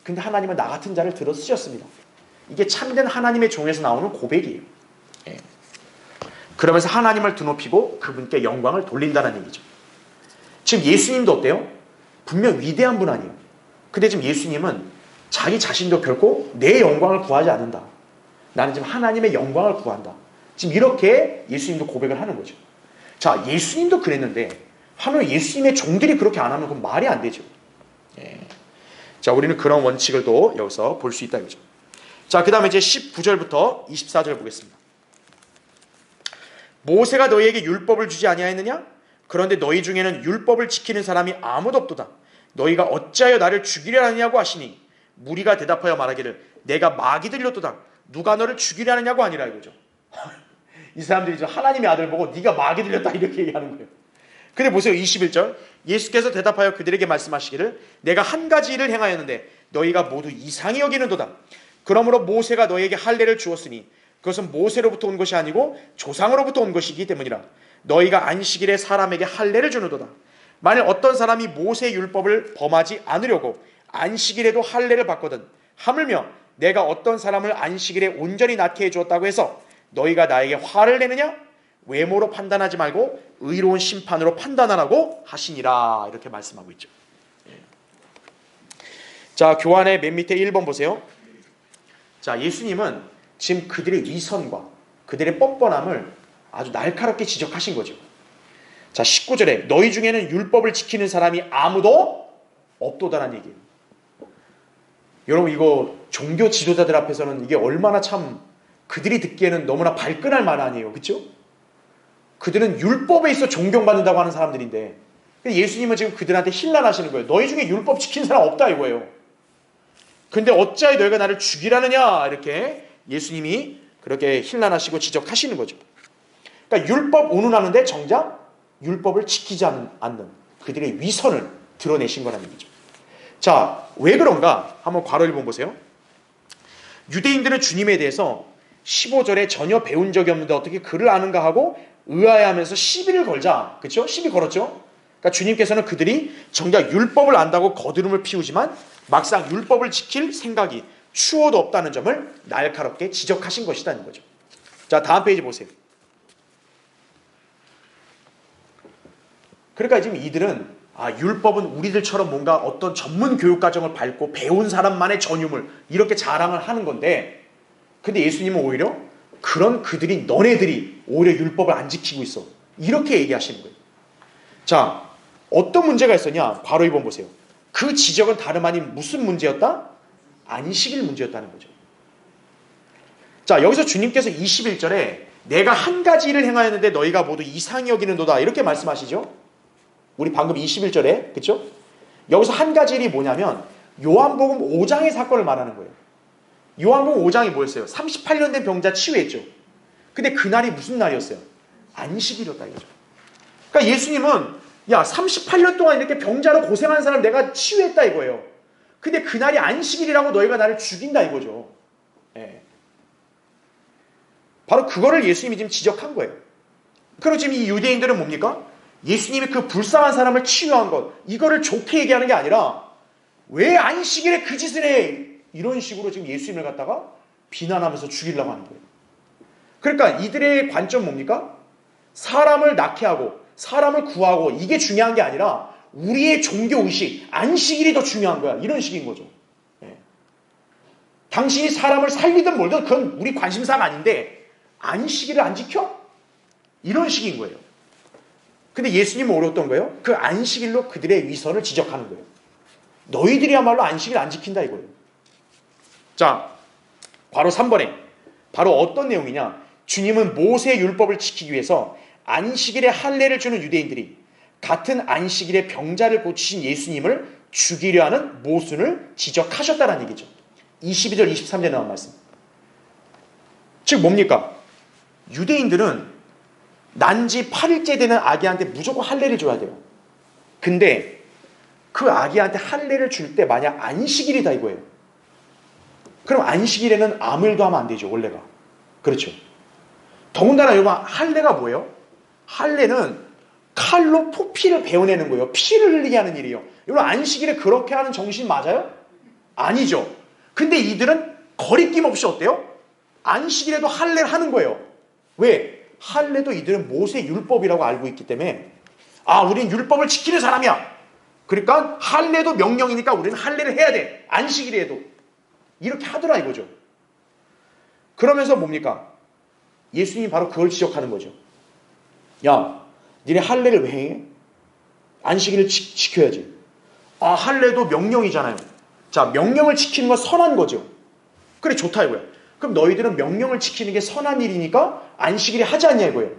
Speaker 1: 근데 하나님은 나 같은 자를 들어 쓰셨습니다. 이게 참된 하나님의 종에서 나오는 고백이에요. 예. 그러면서 하나님을 드높이고 그분께 영광을 돌린다는 얘기죠. 지금 예수님도 어때요? 분명 위대한 분 아니에요. 근데 지금 예수님은 자기 자신도 결코 내 영광을 구하지 않는다. 나는 지금 하나님의 영광을 구한다. 지금 이렇게 예수님도 고백을 하는 거죠. 자, 예수님도 그랬는데 하물 예수님의 종들이 그렇게 안 하면 그건 말이 안 되죠. 예. 자, 우리는 그런 원칙을 또 여기서 볼 수 있다 이거죠. 자, 그 다음에 이제 19절부터 24절 보겠습니다. 모세가 너희에게 율법을 주지 아니하였느냐? 그런데 너희 중에는 율법을 지키는 사람이 아무도 없도다. 너희가 어찌하여 나를 죽이려 하느냐고 하시니 무리가 대답하여 말하기를 내가 마귀 들렸도다. 누가 너를 죽이려 하느냐고 아니라 이거죠. 이 사람들이 하나님의 아들 보고 네가 마귀 들렸다 이렇게 얘기하는 거예요. 근데 보세요. 21절 예수께서 대답하여 그들에게 말씀하시기를 내가 한 가지 일을 행하였는데 너희가 모두 이상히 여기는도다. 그러므로 모세가 너희에게 할례를 주었으니 그것은 모세로부터 온 것이 아니고 조상으로부터 온 것이기 때문이라. 너희가 안식일에 사람에게 할례를 주는도다. 만일 어떤 사람이 모세의 율법을 범하지 않으려고 안식일에도 할례를 받거든 하물며 내가 어떤 사람을 안식일에 온전히 낫게 해주었다고 해서 너희가 나에게 화를 내느냐? 외모로 판단하지 말고 의로운 심판으로 판단하라고 하시니라. 이렇게 말씀하고 있죠. 자, 교환의 맨 밑에 1번 보세요. 자, 예수님은 지금 그들의 위선과 그들의 뻔뻔함을 아주 날카롭게 지적하신 거죠. 자, 19절에 너희 중에는 율법을 지키는 사람이 아무도 없도다라는 얘기예요. 여러분, 이거 종교 지도자들 앞에서는 이게 얼마나 참 그들이 듣기에는 너무나 발끈할 말 아니에요. 그렇죠? 그들은 율법에 있어 존경받는다고 하는 사람들인데 예수님은 지금 그들한테 힐난하시는 거예요. 너희 중에 율법 지키는 사람 없다 이거예요. 근데 어찌하여 너희가 나를 죽이라느냐 이렇게 예수님이 그렇게 힐난하시고 지적하시는 거죠. 그러니까 율법 운운하는데 정작 율법을 지키지 않는 그들의 위선을 드러내신 거라는 얘기죠. 자, 왜 그런가? 한번 괄호 1번 보세요. 유대인들은 주님에 대해서 15절에 전혀 배운 적이 없는데 어떻게 그를 아는가 하고 의아해하면서 시비를 걸자. 그렇죠? 시비 걸었죠? 그러니까 주님께서는 그들이 정작 율법을 안다고 거드름을 피우지만 막상 율법을 지킬 생각이 추호도 없다는 점을 날카롭게 지적하신 것이라는 거죠. 자, 다음 페이지 보세요. 그러니까 지금 이들은 율법은 우리들처럼 뭔가 어떤 전문 교육 과정을 밟고 배운 사람만의 전유물 이렇게 자랑을 하는 건데 근데 예수님은 오히려 그런 그들이 너네들이 오히려 율법을 안 지키고 있어. 이렇게 얘기하시는 거예요. 자, 어떤 문제가 있었냐? 바로 2번 보세요. 그 지적은 다름 아닌 무슨 문제였다? 안식일 문제였다는 거죠. 자, 여기서 주님께서 21절에 내가 한 가지 일을 행하였는데 너희가 모두 이상히 여기는도다 이렇게 말씀하시죠. 우리 방금 21절에 그렇죠? 여기서 한 가지 일이 뭐냐면 요한복음 5장의 사건을 말하는 거예요. 요한복음 5장이 뭐였어요? 38년 된 병자 치유했죠. 근데 그날이 무슨 날이었어요? 안식일이었다 이거죠. 그러니까 예수님은 38년 동안 이렇게 병자로 고생한 사람 내가 치유했다 이거예요. 근데 그날이 안식일이라고 너희가 나를 죽인다 이거죠. 예. 바로 그거를 예수님이 지금 지적한 거예요. 그리고 지금 이 유대인들은 뭡니까? 예수님이 그 불쌍한 사람을 치유한 것 이거를 좋게 얘기하는 게 아니라 왜 안식일에 그 짓을 해? 이런 식으로 지금 예수님을 갖다가 비난하면서 죽이려고 하는 거예요. 그러니까 이들의 관점 뭡니까? 사람을 낳게 하고 사람을 구하고 이게 중요한 게 아니라 우리의 종교의식, 안식일이 더 중요한 거야. 이런 식인 거죠. 예. 당신이 사람을 살리든 뭘든 그건 우리 관심사가 아닌데 안식일을 안 지켜? 이런 식인 거예요. 근데 예수님은 어려웠던 거예요? 그 안식일로 그들의 위선을 지적하는 거예요. 너희들이야말로 안식일 안 지킨다 이거예요. 자, 바로 3번에 바로 어떤 내용이냐? 주님은 모세의 율법을 지키기 위해서 안식일에 할례를 주는 유대인들이 같은 안식일에 병자를 고치신 예수님을 죽이려 하는 모순을 지적하셨다는 얘기죠. 22절 23절에 나온 말씀. 즉 뭡니까? 유대인들은 난지 8일째 되는 아기한테 무조건 할례를 줘야 돼요. 근데 그 아기한테 할례를 줄 때 만약 안식일이다 이거예요. 그럼 안식일에는 아무 일도 하면 안 되죠, 원래가. 그렇죠. 더군다나 여러분, 할례가 뭐예요? 할례는 칼로 포피를 베어내는 거예요. 피를 흘리게 하는 일이에요. 여러분, 안식일에 그렇게 하는 정신 맞아요? 아니죠. 근데 이들은 거리낌 없이 어때요? 안식일에도 할례를 하는 거예요. 왜? 할례도 이들은 모세 율법이라고 알고 있기 때문에 우린 율법을 지키는 사람이야. 그러니까 할례도 명령이니까 우리는 할례를 해야 돼. 안식일에도. 이렇게 하더라 이거죠. 그러면서 뭡니까? 예수님이 바로 그걸 지적하는 거죠. 야, 니네 할례를 왜 해? 안식일을 지켜야지. 할례도 명령이잖아요. 자, 명령을 지키는 건 선한 거죠. 그래, 좋다 이거야. 그럼 너희들은 명령을 지키는 게 선한 일이니까 안식일에 하지 않냐 이거예요.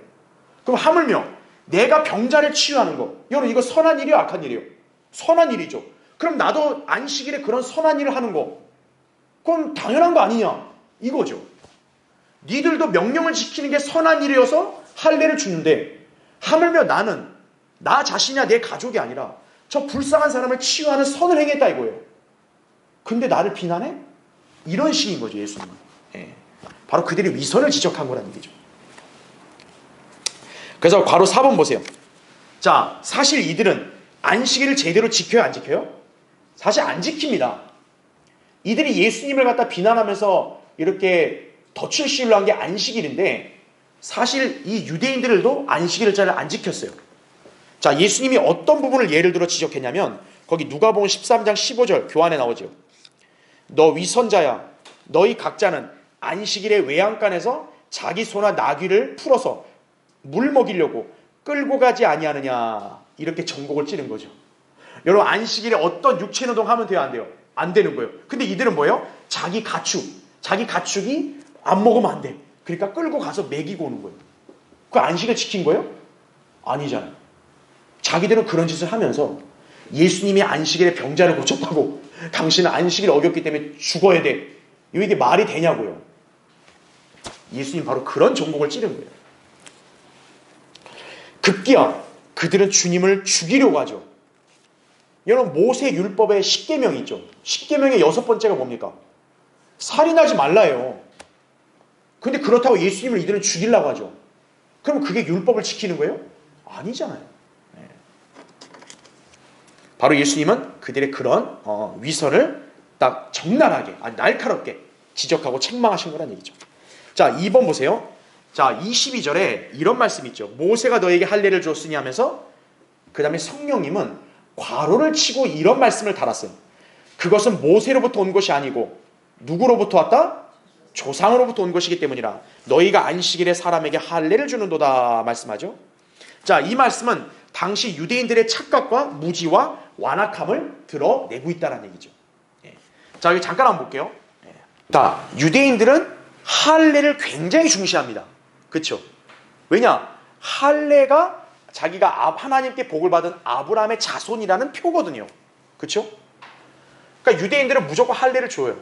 Speaker 1: 그럼 하물며 내가 병자를 치유하는 거, 여러분 이거 선한 일이요, 악한 일이요? 선한 일이죠. 그럼 나도 안식일에 그런 선한 일을 하는 거, 그건 당연한 거 아니냐 이거죠. 니들도 명령을 지키는 게 선한 일이어서 할례를 주는데 하물며 나는 나 자신이야 내 가족이 아니라 저 불쌍한 사람을 치유하는 선을 행했다 이거예요. 근데 나를 비난해? 이런 식인 거죠, 예수님은. 바로 그들의 위선을 지적한 거라는 얘기죠. 그래서 괄호 4번 보세요. 자, 사실 이들은 안식일을 제대로 지켜요, 안 지켜요? 사실 안 지킵니다. 이들이 예수님을 갖다 비난하면서 이렇게 덫을 씌우려 한 게 안식일인데 사실 이 유대인들도 안식일을 잘 안 지켰어요. 자, 예수님이 어떤 부분을 예를 들어 지적했냐면 거기 누가복음 13장 15절 교환에 나오죠. 너 위선자야, 너희 각자는 안식일에 외양간에서 자기 소나 나귀를 풀어서 물 먹이려고 끌고 가지 아니하느냐, 이렇게 전곡을 찌른 거죠. 여러분, 안식일에 어떤 육체노동 하면 돼요, 안 돼요? 안 되는 거예요. 근데 이들은 뭐예요? 자기 가축이 안 먹으면 안 돼. 그러니까 끌고 가서 먹이고 오는 거예요. 그 안식을 지킨 거예요? 아니잖아요. 자기들은 그런 짓을 하면서 예수님이 안식일에 병자를 고쳤다고 당신은 안식일을 어겼기 때문에 죽어야 돼, 이게 말이 되냐고요. 예수님 바로 그런 전곡을 찌른 거예요. 급기야 그들은 주님을 죽이려고 하죠. 여러분, 모세 율법에 10계명이 있죠. 10계명의 6번째가 뭡니까? 살인하지 말라예요. 근데 그렇다고 예수님을 이들은 죽이려고 하죠. 그럼 그게 율법을 지키는 거예요? 아니잖아요. 바로 예수님은 그들의 그런 위선을 딱 적나라하게, 날카롭게 지적하고 책망하신 거란 얘기죠. 자, 2번 보세요. 자, 22절에 이런 말씀이 있죠. 모세가 너에게 할례를 주었으니 하면서 그 다음에 성령님은 괄호를 치고 이런 말씀을 달았어요. 그것은 모세로부터 온 것이 아니고 누구로부터 왔다? 조상으로부터 온 것이기 때문이라 너희가 안식일에 사람에게 할례를 주는도다 말씀하죠. 자, 이 말씀은 당시 유대인들의 착각과 무지와 완악함을 드러내고 있다는 얘기죠. 자, 여기 잠깐 한번 볼게요. 자, 유대인들은 할례를 굉장히 중시합니다. 그렇죠? 왜냐? 할례가 자기가 하나님께 복을 받은 아브라함의 자손이라는 표거든요. 그렇죠? 그러니까 유대인들은 무조건 할례를 줘요.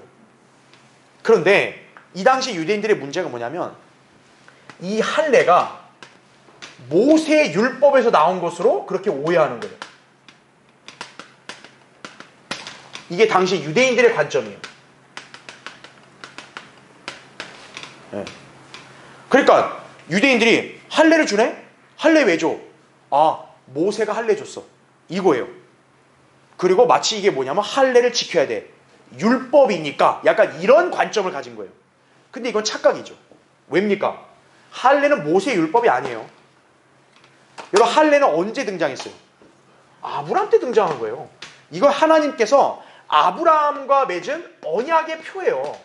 Speaker 1: 그런데 이 당시 유대인들의 문제가 뭐냐면 이 할례가 모세 율법에서 나온 것으로 그렇게 오해하는 거예요. 이게 당시 유대인들의 관점이에요. 그러니까 유대인들이 할례를 주네? 할례 왜 줘? 모세가 할례 줬어, 이거예요. 그리고 마치 이게 뭐냐면 할례를 지켜야 돼, 율법이니까, 약간 이런 관점을 가진 거예요. 근데 이건 착각이죠. 왜입니까? 할례는 모세 율법이 아니에요. 여러분, 할례는 언제 등장했어요? 아브라함 때 등장한 거예요. 이거 하나님께서 아브라함과 맺은 언약의 표예요.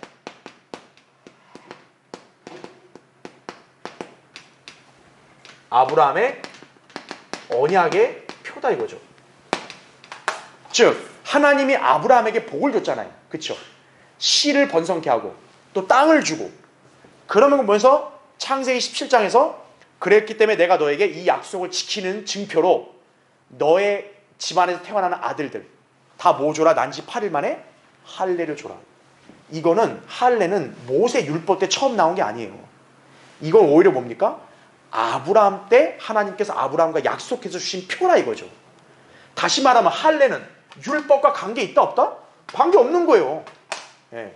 Speaker 1: 아브라함의 언약의 표다 이거죠. 즉 하나님이 아브라함에게 복을 줬잖아요. 그렇죠? 씨를 번성케 하고 또 땅을 주고, 그러면 보면서 창세기 17장에서 그랬기 때문에 내가 너에게 이 약속을 지키는 증표로 너의 집안에서 태어나는 아들들 다 뭐 줘라? 난지 8일 만에 할례를 줘라. 이거는 할례는 모세 율법 때 처음 나온 게 아니에요. 이건 오히려 뭡니까? 아브라함 때 하나님께서 아브라함과 약속해서 주신 표라 이거죠. 다시 말하면 할례는 율법과 관계 있다 없다? 관계 없는 거예요. 예.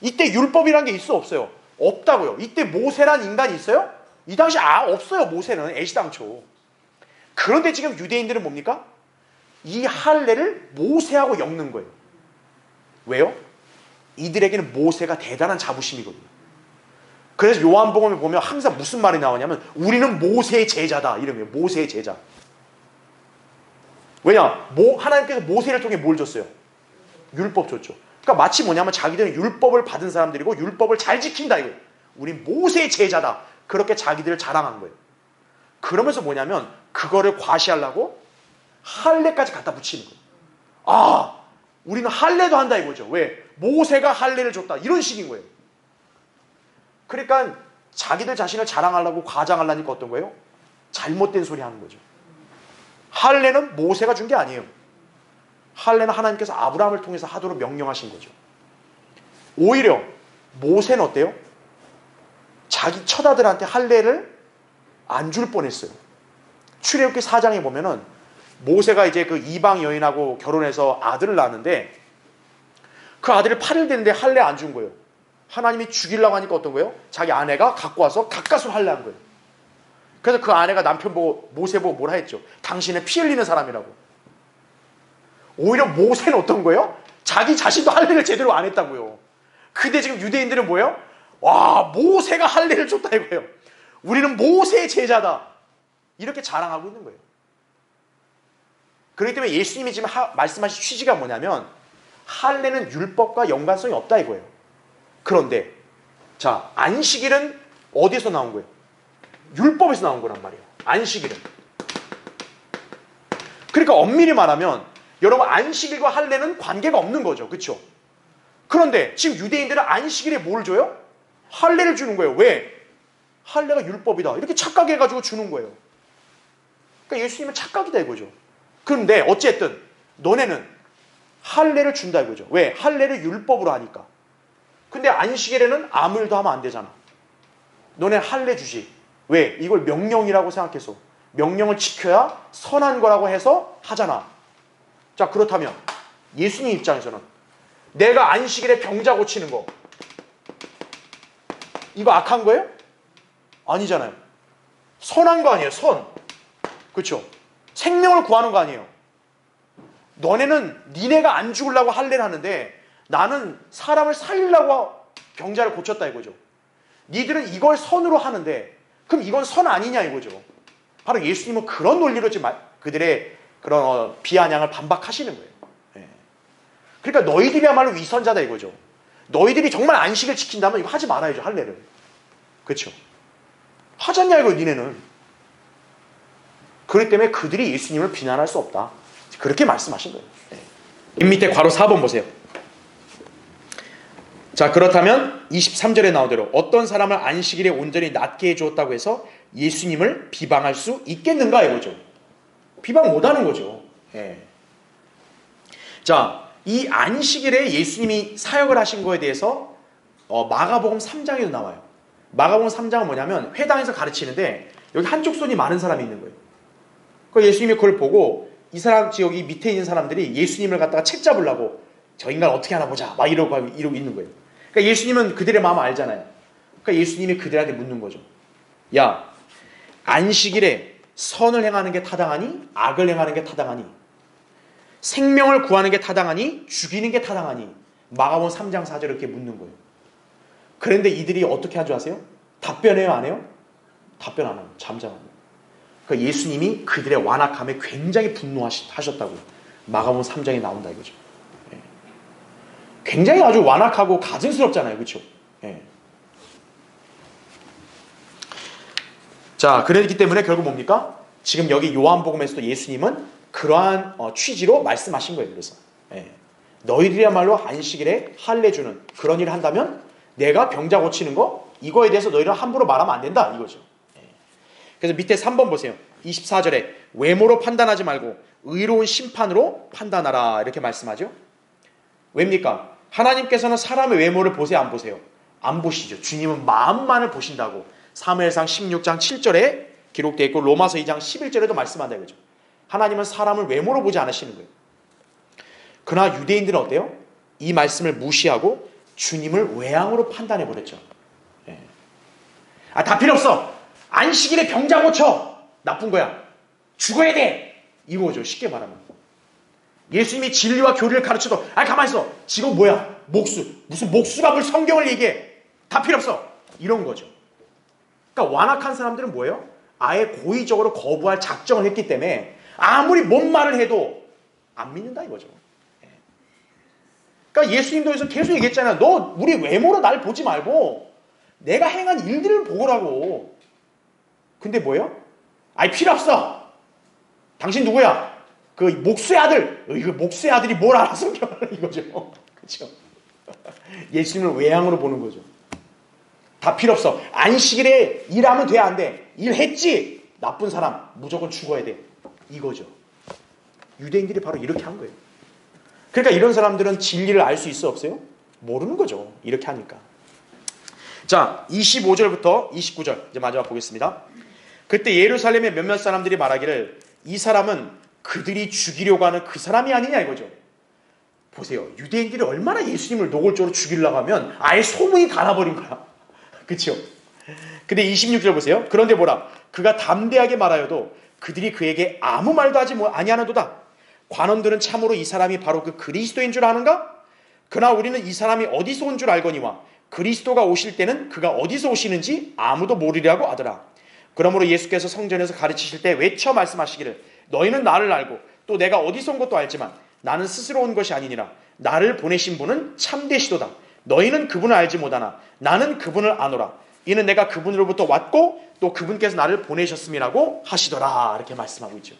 Speaker 1: 이때 율법이란 게 있어 없어요? 없다고요. 이때 모세란 인간이 있어요? 이 당시 없어요. 모세는 애시당초. 그런데 지금 유대인들은 뭡니까? 이 할례를 모세하고 엮는 거예요. 왜요? 이들에게는 모세가 대단한 자부심이거든요. 그래서 요한복음에 보면 항상 무슨 말이 나오냐면 우리는 모세의 제자다 이러면 모세의 제자. 왜냐? 하나님께서 모세를 통해 뭘 줬어요? 율법 줬죠. 그러니까 마치 뭐냐면 자기들은 율법을 받은 사람들이고 율법을 잘 지킨다 이거예요. 우린 모세의 제자다. 그렇게 자기들을 자랑한 거예요. 그러면서 뭐냐면 그거를 과시하려고 할례까지 갖다 붙이는 거예요. 우리는 할례도 한다 이거죠. 왜? 모세가 할례를 줬다. 이런 식인 거예요. 그러니까 자기들 자신을 자랑하려고 과장하려니까 어떤 거예요? 잘못된 소리 하는 거죠. 할례는 모세가 준 게 아니에요. 할례는 하나님께서 아브라함을 통해서 하도록 명령하신 거죠. 오히려 모세는 어때요? 자기 처자들한테 할례를 안 줄 뻔했어요. 출애굽기 4장에 보면은 모세가 이제 그 이방 여인하고 결혼해서 아들을 낳았는데 그 아들을 8일 됐는데 할례 안 준 거예요. 하나님이 죽이려고 하니까 어떤 거예요? 자기 아내가 갖고 와서 가까스로 할례한 거예요. 그래서 그 아내가 남편 보고 모세 보고 뭐라 했죠? 당신은 피 흘리는 사람이라고. 오히려 모세는 어떤 거예요? 자기 자신도 할례를 제대로 안 했다고요. 근데 지금 유대인들은 뭐예요? 와, 모세가 할례를 줬다 이거예요. 우리는 모세의 제자다. 이렇게 자랑하고 있는 거예요. 그렇기 때문에 예수님이 지금 말씀하신 취지가 뭐냐면 할례는 율법과 연관성이 없다 이거예요. 그런데 자, 안식일은 어디서 나온 거예요? 율법에서 나온 거란 말이에요. 안식일은. 그러니까 엄밀히 말하면 여러분 안식일과 할례는 관계가 없는 거죠. 그렇죠? 그런데 지금 유대인들은 안식일에 뭘 줘요? 할례를 주는 거예요. 왜? 할례가 율법이다. 이렇게 착각해가지고 주는 거예요. 그러니까 예수님은 착각이다 이거죠. 그런데 어쨌든 너네는 할례를 준다 이거죠. 왜? 할례를 율법으로 하니까. 근데 안식일에는 아무 일도 하면 안 되잖아. 너네 할례 주지. 왜? 이걸 명령이라고 생각해서 명령을 지켜야 선한 거라고 해서 하잖아. 자, 그렇다면 예수님 입장에서는 내가 안식일에 병자 고치는 거 이거 악한 거예요? 아니잖아요. 선한 거 아니에요. 선. 그렇죠? 생명을 구하는 거 아니에요. 너네는 니네가 안 죽으려고 할례를 하는데 나는 사람을 살리려고 병자를 고쳤다 이거죠. 니들은 이걸 선으로 하는데 그럼 이건 선 아니냐 이거죠. 바로 예수님은 그런 논리로 지금 그들의 그런 비아냥을 반박하시는 거예요. 예. 그러니까 너희들이야말로 위선자다 이거죠. 너희들이 정말 안식을 지킨다면 이거 하지 말아야죠. 할례를. 그렇죠? 하잖냐 이거 니네는. 그렇기 때문에 그들이 예수님을 비난할 수 없다. 그렇게 말씀하신 거예요. 예. 밑에 괄호 4번 보세요. 자, 그렇다면 23절에 나온 대로 어떤 사람을 안식일에 온전히 낫게 해주었다고 해서 예수님을 비방할 수 있겠는가 이거죠. 비방 못하는 거죠. 예. 자, 이 안식일에 예수님이 사역을 하신 거에 대해서 마가복음 3장에도 나와요. 마가복음 3장은 뭐냐면 회당에서 가르치는데 여기 한쪽 손이 많은 사람이 있는 거예요. 그 예수님이 그걸 보고 이 사람 지역이 밑에 있는 사람들이 예수님을 갖다가 책 잡으려고 저 인간 어떻게 하나 보자 막 이러고 있는 거예요. 그러니까 예수님은 그들의 마음을 알잖아요. 그러니까 예수님이 그들한테 묻는 거죠. 야, 안식일에 선을 행하는 게 타당하니? 악을 행하는 게 타당하니? 생명을 구하는 게 타당하니? 죽이는 게 타당하니? 마가복음 3장 4절 이렇게 묻는 거예요. 그런데 이들이 어떻게 한 줄 아세요? 답변해요 안 해요? 답변 안 해요. 잠잠합니다. 그러니까 예수님이 그들의 완악함에 굉장히 분노하셨다고 마가복음 3장에 나온다 이거죠. 예. 굉장히 아주 완악하고 가증스럽잖아요. 그렇죠? 예. 자, 그랬기 때문에 결국 뭡니까? 지금 여기 요한복음에서도 예수님은 그러한 취지로 말씀하신 거예요. 그래서 예. 너희들이야말로 안식일에 할례 주는 그런 일을 한다면 내가 병자 고치는 거 이거에 대해서 너희는 함부로 말하면 안 된다 이거죠. 예. 그래서 밑에 3번 보세요. 24절에 외모로 판단하지 말고 의로운 심판으로 판단하라 이렇게 말씀하죠. 왜입니까? 하나님께서는 사람의 외모를 보세요 안 보세요? 안 보시죠. 주님은 마음만을 보신다고 사무엘상 16장 7절에 기록되어 있고 로마서 2장 11절에도 말씀한다 이거죠. 하나님은 사람을 외모로 보지 않으시는 거예요. 그러나 유대인들은 어때요? 이 말씀을 무시하고 주님을 외양으로 판단해 버렸죠. 예. 다 필요 없어. 안식일에 병자 고쳐. 나쁜 거야. 죽어야 돼. 이거죠. 쉽게 말하면. 예수님이 진리와 교리를 가르쳐도 가만히 있어. 지금 뭐야? 무슨 목수가 뭘 성경을 얘기해. 다 필요 없어. 이런 거죠. 그러니까 완악한 사람들은 뭐예요? 아예 고의적으로 거부할 작정을 했기 때문에 아무리 뭔 말을 해도 안 믿는다 이거죠. 그러니까 예수님도 여기서 계속 얘기했잖아요. 너 우리 외모로 날 보지 말고 내가 행한 일들을 보라고. 근데 뭐예요? 필요 없어. 당신 누구야? 그 목수의 아들. 그 목수의 아들이 뭘 알아 성경을 이거죠. 그렇죠? 예수님을 외양으로 보는 거죠. 다 필요 없어. 안식일에 일하면 돼, 안 돼? 일했지? 나쁜 사람 무조건 죽어야 돼. 이거죠. 유대인들이 바로 이렇게 한 거예요. 그러니까 이런 사람들은 진리를 알 수 있어 없어요? 모르는 거죠. 이렇게 하니까. 자, 25절부터 29절 이제 마지막 보겠습니다. 그때 예루살렘의 몇몇 사람들이 말하기를 이 사람은 그들이 죽이려고 하는 그 사람이 아니냐 이거죠. 보세요. 유대인들이 얼마나 예수님을 노골적으로 죽이려고 하면 아예 소문이 다 나버린 거야. 그렇죠? 근데 26절 보세요. 그런데 뭐라? 그가 담대하게 말하여도 그들이 그에게 아무 말도 하지 아니하는도다. 관원들은 참으로 이 사람이 바로 그 그리스도인 줄 아는가? 그러나 우리는 이 사람이 어디서 온 줄 알거니와 그리스도가 오실 때는 그가 어디서 오시는지 아무도 모르리라고 하더라. 그러므로 예수께서 성전에서 가르치실 때 외쳐 말씀하시기를 너희는 나를 알고 또 내가 어디서 온 것도 알지만 나는 스스로 온 것이 아니니라. 나를 보내신 분은 참되시도다. 너희는 그분을 알지 못하나 나는 그분을 아노라. 이는 내가 그분으로부터 왔고 또 그분께서 나를 보내셨음이라고 하시더라. 이렇게 말씀하고 있죠.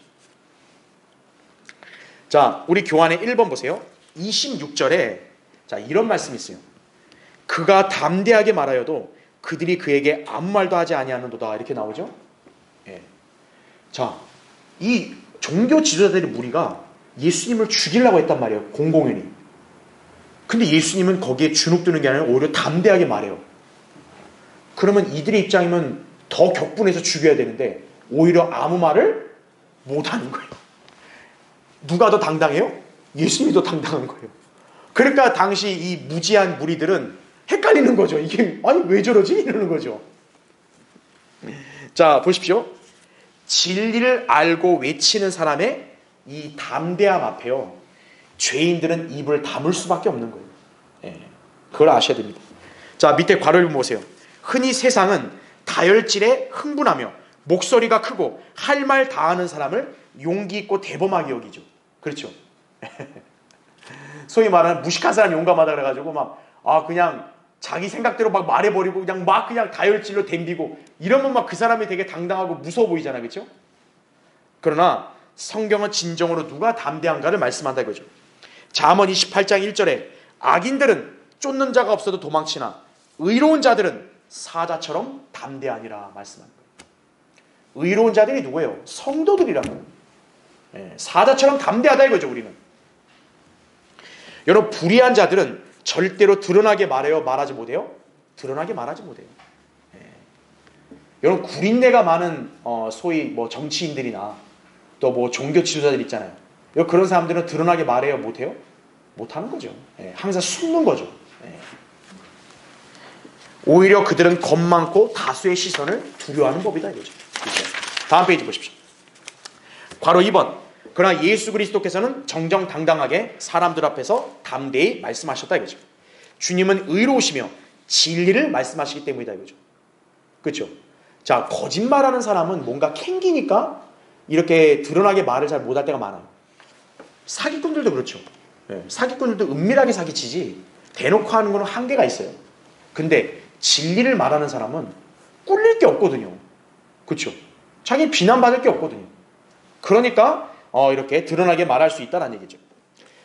Speaker 1: 자, 우리 교환의 1번 보세요. 26절에 자, 이런 말씀이 있어요. 그가 담대하게 말하여도 그들이 그에게 아무 말도 하지 아니하는도다. 이렇게 나오죠. 예. 자, 이 종교 지도자들의 무리가 예수님을 죽이려고 했단 말이에요. 공공연히. 근데 예수님은 거기에 주눅드는 게 아니라 오히려 담대하게 말해요. 그러면 이들의 입장이면 더 격분해서 죽여야 되는데 오히려 아무 말을 못하는 거예요. 누가 더 당당해요? 예수님이 더 당당한 거예요. 그러니까 당시 이 무지한 무리들은 헷갈리는 거죠. 이게 아니 왜 저러지? 이러는 거죠. 자, 보십시오. 진리를 알고 외치는 사람의 이 담대함 앞에요. 죄인들은 입을 다물 수밖에 없는 거예요. 예, 그걸 아셔야 됩니다. 자, 밑에 괄호를 보세요. 흔히 세상은 다혈질에 흥분하며 목소리가 크고 할 말 다 하는 사람을 용기 있고 대범하게 여기죠. 그렇죠. 소위 말하는 무식한 사람이 용감하다 그래가지고 그냥 자기 생각대로 막 말해버리고 그냥 다혈질로 덤비고 이러면 막 그 사람이 되게 당당하고 무서워 보이잖아요. 그렇죠? 그러나 성경은 진정으로 누가 담대한가를 말씀한다 이거죠. 잠언 28장 1절에 악인들은 쫓는 자가 없어도 도망치나 의로운 자들은 사자처럼 담대하니라 말씀합니다. 의로운 자들이 누구예요? 성도들이라고. 사자처럼 담대하다 이거죠. 우리는. 여러분, 불의한 자들은 절대로 드러나게 말하지 못해요. 드러나게 말하지 못해요. 여러분, 구린내가 많은 소위 정치인들이나 또 종교 지도자들 있잖아요. 그런 사람들은 드러나게 말해요? 못해요? 못하는 거죠. 항상 숨는 거죠. 오히려 그들은 겁 많고 다수의 시선을 두려워하는 법이다 이거죠. 그렇죠? 다음 페이지 보십시오. 괄호 2번. 그러나 예수 그리스도께서는 정정당당하게 사람들 앞에서 담대히 말씀하셨다 이거죠. 주님은 의로우시며 진리를 말씀하시기 때문이다 이거죠. 그렇죠? 자, 거짓말하는 사람은 뭔가 캥기니까 이렇게 드러나게 말을 잘 못할 때가 많아요. 사기꾼들도 그렇죠. 사기꾼들도 은밀하게 사기치지 대놓고 하는 거는 한계가 있어요. 근데 진리를 말하는 사람은 꿀릴 게 없거든요. 그렇죠? 자기 비난받을 게 없거든요. 그러니까 이렇게 드러나게 말할 수 있다는 얘기죠.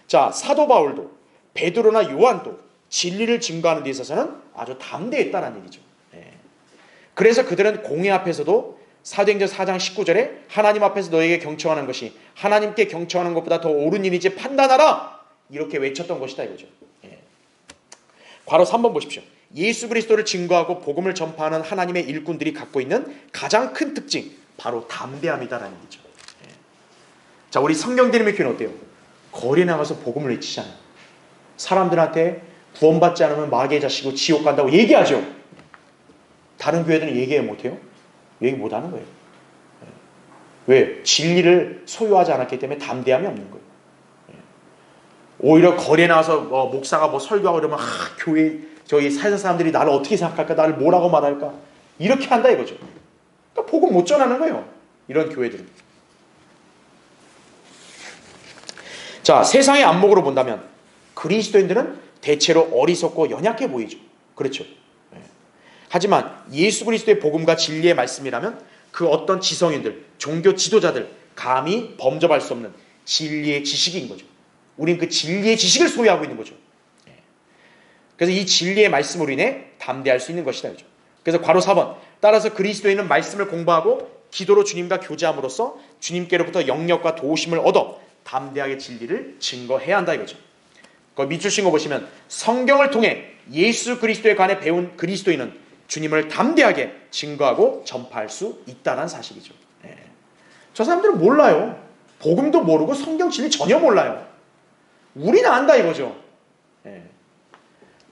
Speaker 1: 자, 사도 바울도 베드로나 요한도 진리를 증거하는 데 있어서는 아주 담대했다는 얘기죠. 그래서 그들은 공회 앞에서도 사도행전 4장 19절에 하나님 앞에서 너에게 경청하는 것이 하나님께 경청하는 것보다 더 옳은 일인지 판단하라 이렇게 외쳤던 것이다 이거죠. 괄호 3번 보십시오. 예수 그리스도를 증거하고 복음을 전파하는 하나님의 일꾼들이 갖고 있는 가장 큰 특징 바로 담대함이다라는 얘기죠. 자, 우리 성경들의 교회는 어때요? 거리에 나가서 복음을 외치잖아요. 사람들한테 구원받지 않으면 마귀의 자식이고 지옥 간다고 얘기하죠. 다른 교회들은 얘기해 못해요? 얘기 못하는 거예요. 왜? 진리를 소유하지 않았기 때문에 담대함이 없는 거예요. 오히려 거리에 나와서 목사가 뭐 설교하고 그러면 교회 저희 사회사 사람들이 나를 어떻게 생각할까? 나를 뭐라고 말할까? 이렇게 한다 이거죠. 그러니까 복음 못 전하는 거예요. 이런 교회들은. 자, 세상의 안목으로 본다면 그리스도인들은 대체로 어리석고 연약해 보이죠. 그렇죠. 하지만 예수 그리스도의 복음과 진리의 말씀이라면 그 어떤 지성인들, 종교 지도자들 감히 범접할 수 없는 진리의 지식인 거죠. 우린 그 진리의 지식을 소유하고 있는 거죠. 그래서 이 진리의 말씀으로 인해 담대할 수 있는 것이다. 그래서 괄호 4번. 따라서 그리스도인은 말씀을 공부하고 기도로 주님과 교제함으로써 주님께로부터 영역과 도우심을 얻어 담대하게 진리를 증거해야 한다 이거죠. 그 밑줄 친 거 보시면 성경을 통해 예수 그리스도에 관해 배운 그리스도인은 주님을 담대하게 증거하고 전파할 수 있다는 사실이죠. 저 사람들은 몰라요. 복음도 모르고 성경 진리 전혀 몰라요. 우리는 안다 이거죠.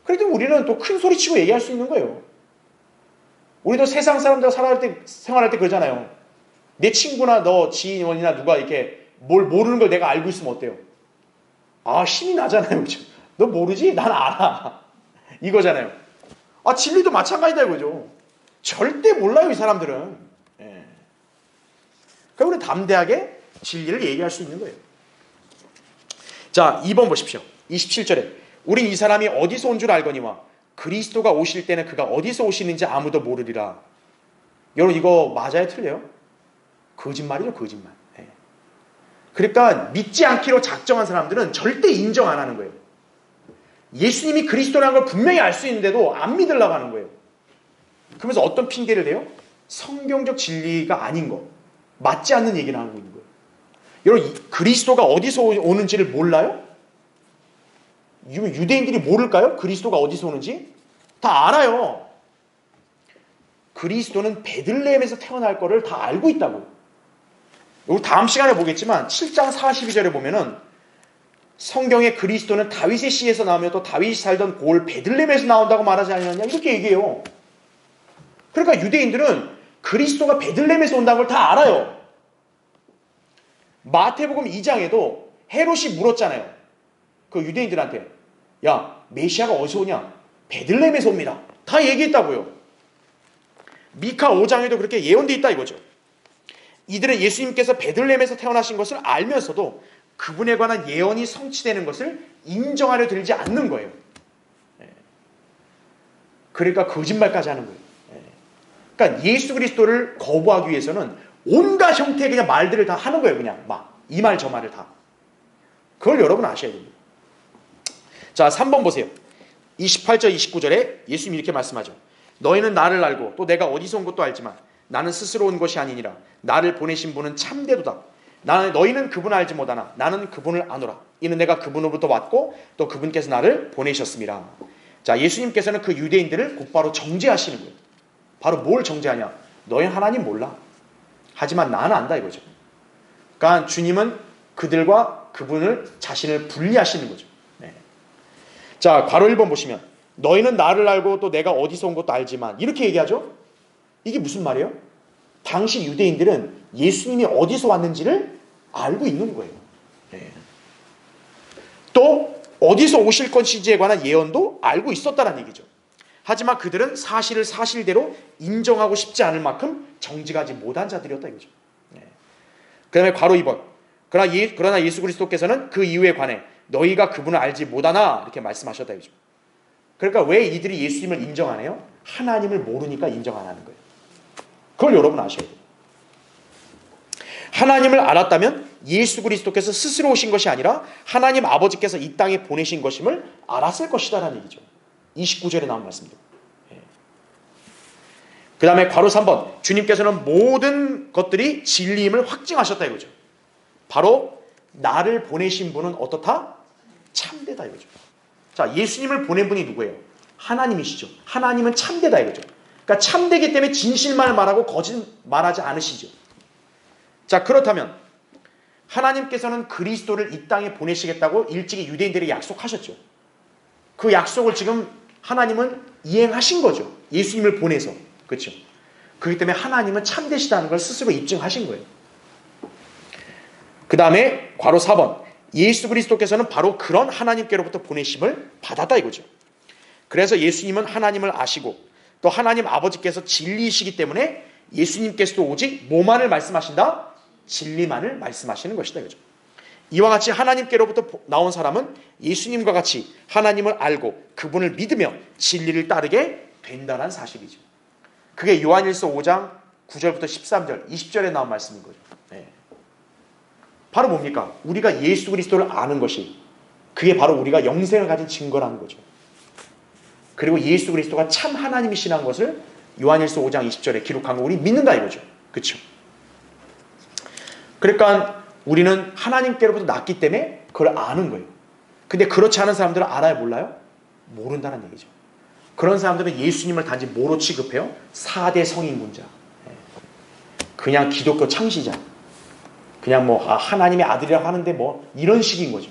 Speaker 1: 그래도 우리는 또 큰 소리 치고 얘기할 수 있는 거예요. 우리도 세상 사람들 생활할 때 그러잖아요. 내 친구나 너 지인이나 누가 이렇게 뭘 모르는 걸 내가 알고 있으면 어때요? 아, 힘이 나잖아요. 그렇죠? 너 모르지? 난 알아. 이거잖아요. 아, 진리도 마찬가지다 이거죠. 절대 몰라요, 이 사람들은. 그러니까 우리는 담대하게 진리를 얘기할 수 있는 거예요. 자, 2번 보십시오. 27절에 우린 이 사람이 어디서 온 줄 알거니와 그리스도가 오실 때는 그가 어디서 오시는지 아무도 모르리라. 여러분 이거 맞아요? 틀려요? 거짓말이죠, 거짓말. 그러니까 믿지 않기로 작정한 사람들은 절대 인정 안 하는 거예요. 예수님이 그리스도라는 걸 분명히 알 수 있는데도 안 믿으려고 하는 거예요. 그러면서 어떤 핑계를 대요? 성경적 진리가 아닌 거, 맞지 않는 얘기를 하고 있는 거예요. 여러분 그리스도가 어디서 오는지를 몰라요? 유대인들이 모를까요? 그리스도가 어디서 오는지? 다 알아요. 그리스도는 베들레헴에서 태어날 거를 다 알고 있다고. 우리 다음 시간에 보겠지만 7장 42절에 보면은 성경에 그리스도는 다윗의 씨에서 나오며 또 다윗이 살던 고을 베들레헴에서 나온다고 말하지 않느냐 이렇게 얘기해요. 그러니까 유대인들은 그리스도가 베들레헴에서 온다는 걸 다 알아요. 마태복음 2장에도 헤롯이 물었잖아요. 그 유대인들한테 야, 메시아가 어디서 오냐? 베들레헴에서 옵니다. 다 얘기했다고요. 미카 5장에도 그렇게 예언되어 있다 이거죠. 이들은 예수님께서 베들레헴에서 태어나신 것을 알면서도 그분에 관한 예언이 성취되는 것을 인정하려 들지 않는 거예요. 그러니까 거짓말까지 하는 거예요. 그러니까 예수 그리스도를 거부하기 위해서는 온갖 형태의 그냥 말들을 다 하는 거예요. 그냥 막 이 말 저 말을 다. 그걸 여러분 아셔야 됩니다. 자, 3번 보세요. 28절 29절에 예수님이 이렇게 말씀하죠. 너희는 나를 알고 또 내가 어디서 온 것도 알지만 나는 스스로 온 것이 아니니라. 나를 보내신 분은 참되도다. 너희는 그분을 알지 못하나 나는 그분을 아노라. 이는 내가 그분으로부터 왔고 또 그분께서 나를 보내셨습니다. 자, 예수님께서는 그 유대인들을 곧바로 정죄하시는 거예요. 바로 뭘 정죄하냐? 너희 하나님 몰라. 하지만 나는 안다 이거죠. 그러니까 주님은 그들과 그분을 자신을 분리하시는 거죠. 자, 괄호 1번 보시면 너희는 나를 알고 또 내가 어디서 온 것도 알지만 이렇게 얘기하죠. 이게 무슨 말이에요? 당시 유대인들은 예수님이 어디서 왔는지를 알고 있는 거예요. 또 어디서 오실 것인지에 관한 예언도 알고 있었다는 얘기죠. 하지만 그들은 사실을 사실대로 인정하고 싶지 않을 만큼 정직하지 못한 자들이었다 이거죠. 그 다음에 괄호 2번 그러나 예수 그리스도께서는 그 이유에 관해 너희가 그분을 알지 못하나 이렇게 말씀하셨다 이거죠. 그러니까 왜 이들이 예수님을 인정 안 해요? 하나님을 모르니까 인정 안 하는 거예요. 그걸 여러분 아셔야 돼요. 하나님을 알았다면 예수 그리스도께서 스스로 오신 것이 아니라 하나님 아버지께서 이 땅에 보내신 것임을 알았을 것이다라는 얘기죠. 29절에 나온 말씀입니다. 그 다음에 괄호 3번 주님께서는 모든 것들이 진리임을 확증하셨다 이거죠. 바로 나를 보내신 분은 어떻다? 참되다 이거죠. 자, 예수님을 보낸 분이 누구예요? 하나님이시죠. 하나님은 참되다 이거죠. 그러니까 참되기 때문에 진실만 말하고 거짓 말하지 않으시죠. 자, 그렇다면 하나님께서는 그리스도를 이 땅에 보내시겠다고 일찍이 유대인들에게 약속하셨죠. 그 약속을 지금 하나님은 이행하신 거죠. 예수님을 보내서. 그렇죠? 그렇기 때문에 하나님은 참되시다는 걸 스스로 입증하신 거예요. 그 다음에 괄호 4번. 예수 그리스도께서는 바로 그런 하나님께로부터 보내심을 받았다 이거죠. 그래서 예수님은 하나님을 아시고 또 하나님 아버지께서 진리이시기 때문에 예수님께서도 오직 뭐만을 말씀하신다? 진리만을 말씀하시는 것이다 이거죠. 이와 같이 하나님께로부터 나온 사람은 예수님과 같이 하나님을 알고 그분을 믿으며 진리를 따르게 된다는 사실이죠. 그게 요한일서 5장 9절부터 13절, 20절에 나온 말씀인 거죠. 네. 바로 뭡니까? 우리가 예수 그리스도를 아는 것이 그게 바로 우리가 영생을 가진 증거라는 거죠. 그리고 예수 그리스도가 참 하나님이시라는 것을 요한일서 5장 20절에 기록한 거 우리 믿는다 이거죠. 그렇죠? 그러니까 우리는 하나님께로부터 났기 때문에 그걸 아는 거예요. 근데 그렇지 않은 사람들은 알아요, 몰라요? 모른다는 얘기죠. 그런 사람들은 예수님을 단지 뭐로 취급해요? 4대 성인군자. 그냥 기독교 창시자. 그냥 뭐 하나님의 아들이라고 하는데 뭐 이런 식인 거죠.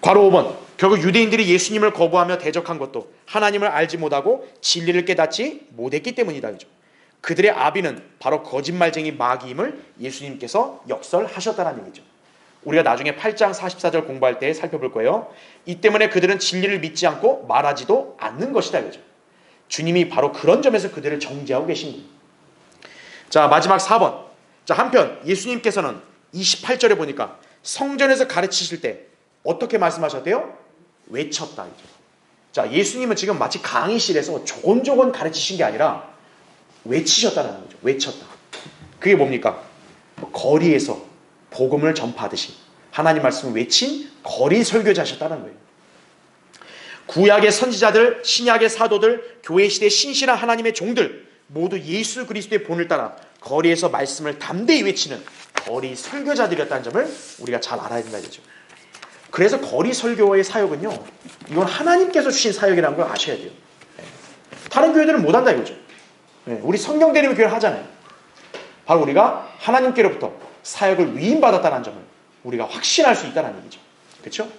Speaker 1: 괄호 5번. 결국 유대인들이 예수님을 거부하며 대적한 것도 하나님을 알지 못하고 진리를 깨닫지 못했기 때문이다. 그들의 아비는 바로 거짓말쟁이 마귀임을 예수님께서 역설하셨다는 얘기죠. 우리가 나중에 8장 44절 공부할 때 살펴볼 거예요. 이 때문에 그들은 진리를 믿지 않고 말하지도 않는 것이다. 이거죠. 주님이 바로 그런 점에서 그들을 정죄하고 계신 거예요. 자, 마지막 4번. 자, 한편 예수님께서는 28절에 보니까 성전에서 가르치실 때 어떻게 말씀하셨대요? 외쳤다. 이죠. 자, 예수님은 지금 마치 강의실에서 조곤조곤 가르치신 게 아니라 외치셨다는 거죠. 외쳤다. 그게 뭡니까? 거리에서 복음을 전파하듯이 하나님 말씀을 외친 거리 설교자셨다는 거예요. 구약의 선지자들, 신약의 사도들, 교회 시대의 신실한 하나님의 종들 모두 예수 그리스도의 본을 따라 거리에서 말씀을 담대히 외치는 거리 설교자들이었다는 점을 우리가 잘 알아야 된다 이거죠. 그래서 거리 설교의 사역은요, 이건 하나님께서 주신 사역이라는 걸 아셔야 돼요. 다른 교회들은 못한다 이거죠. 우리 성경 대리면 교회를 하잖아요. 바로 우리가 하나님께로부터 사역을 위임받았다는 점을 우리가 확신할 수 있다는 얘기죠. 그렇죠?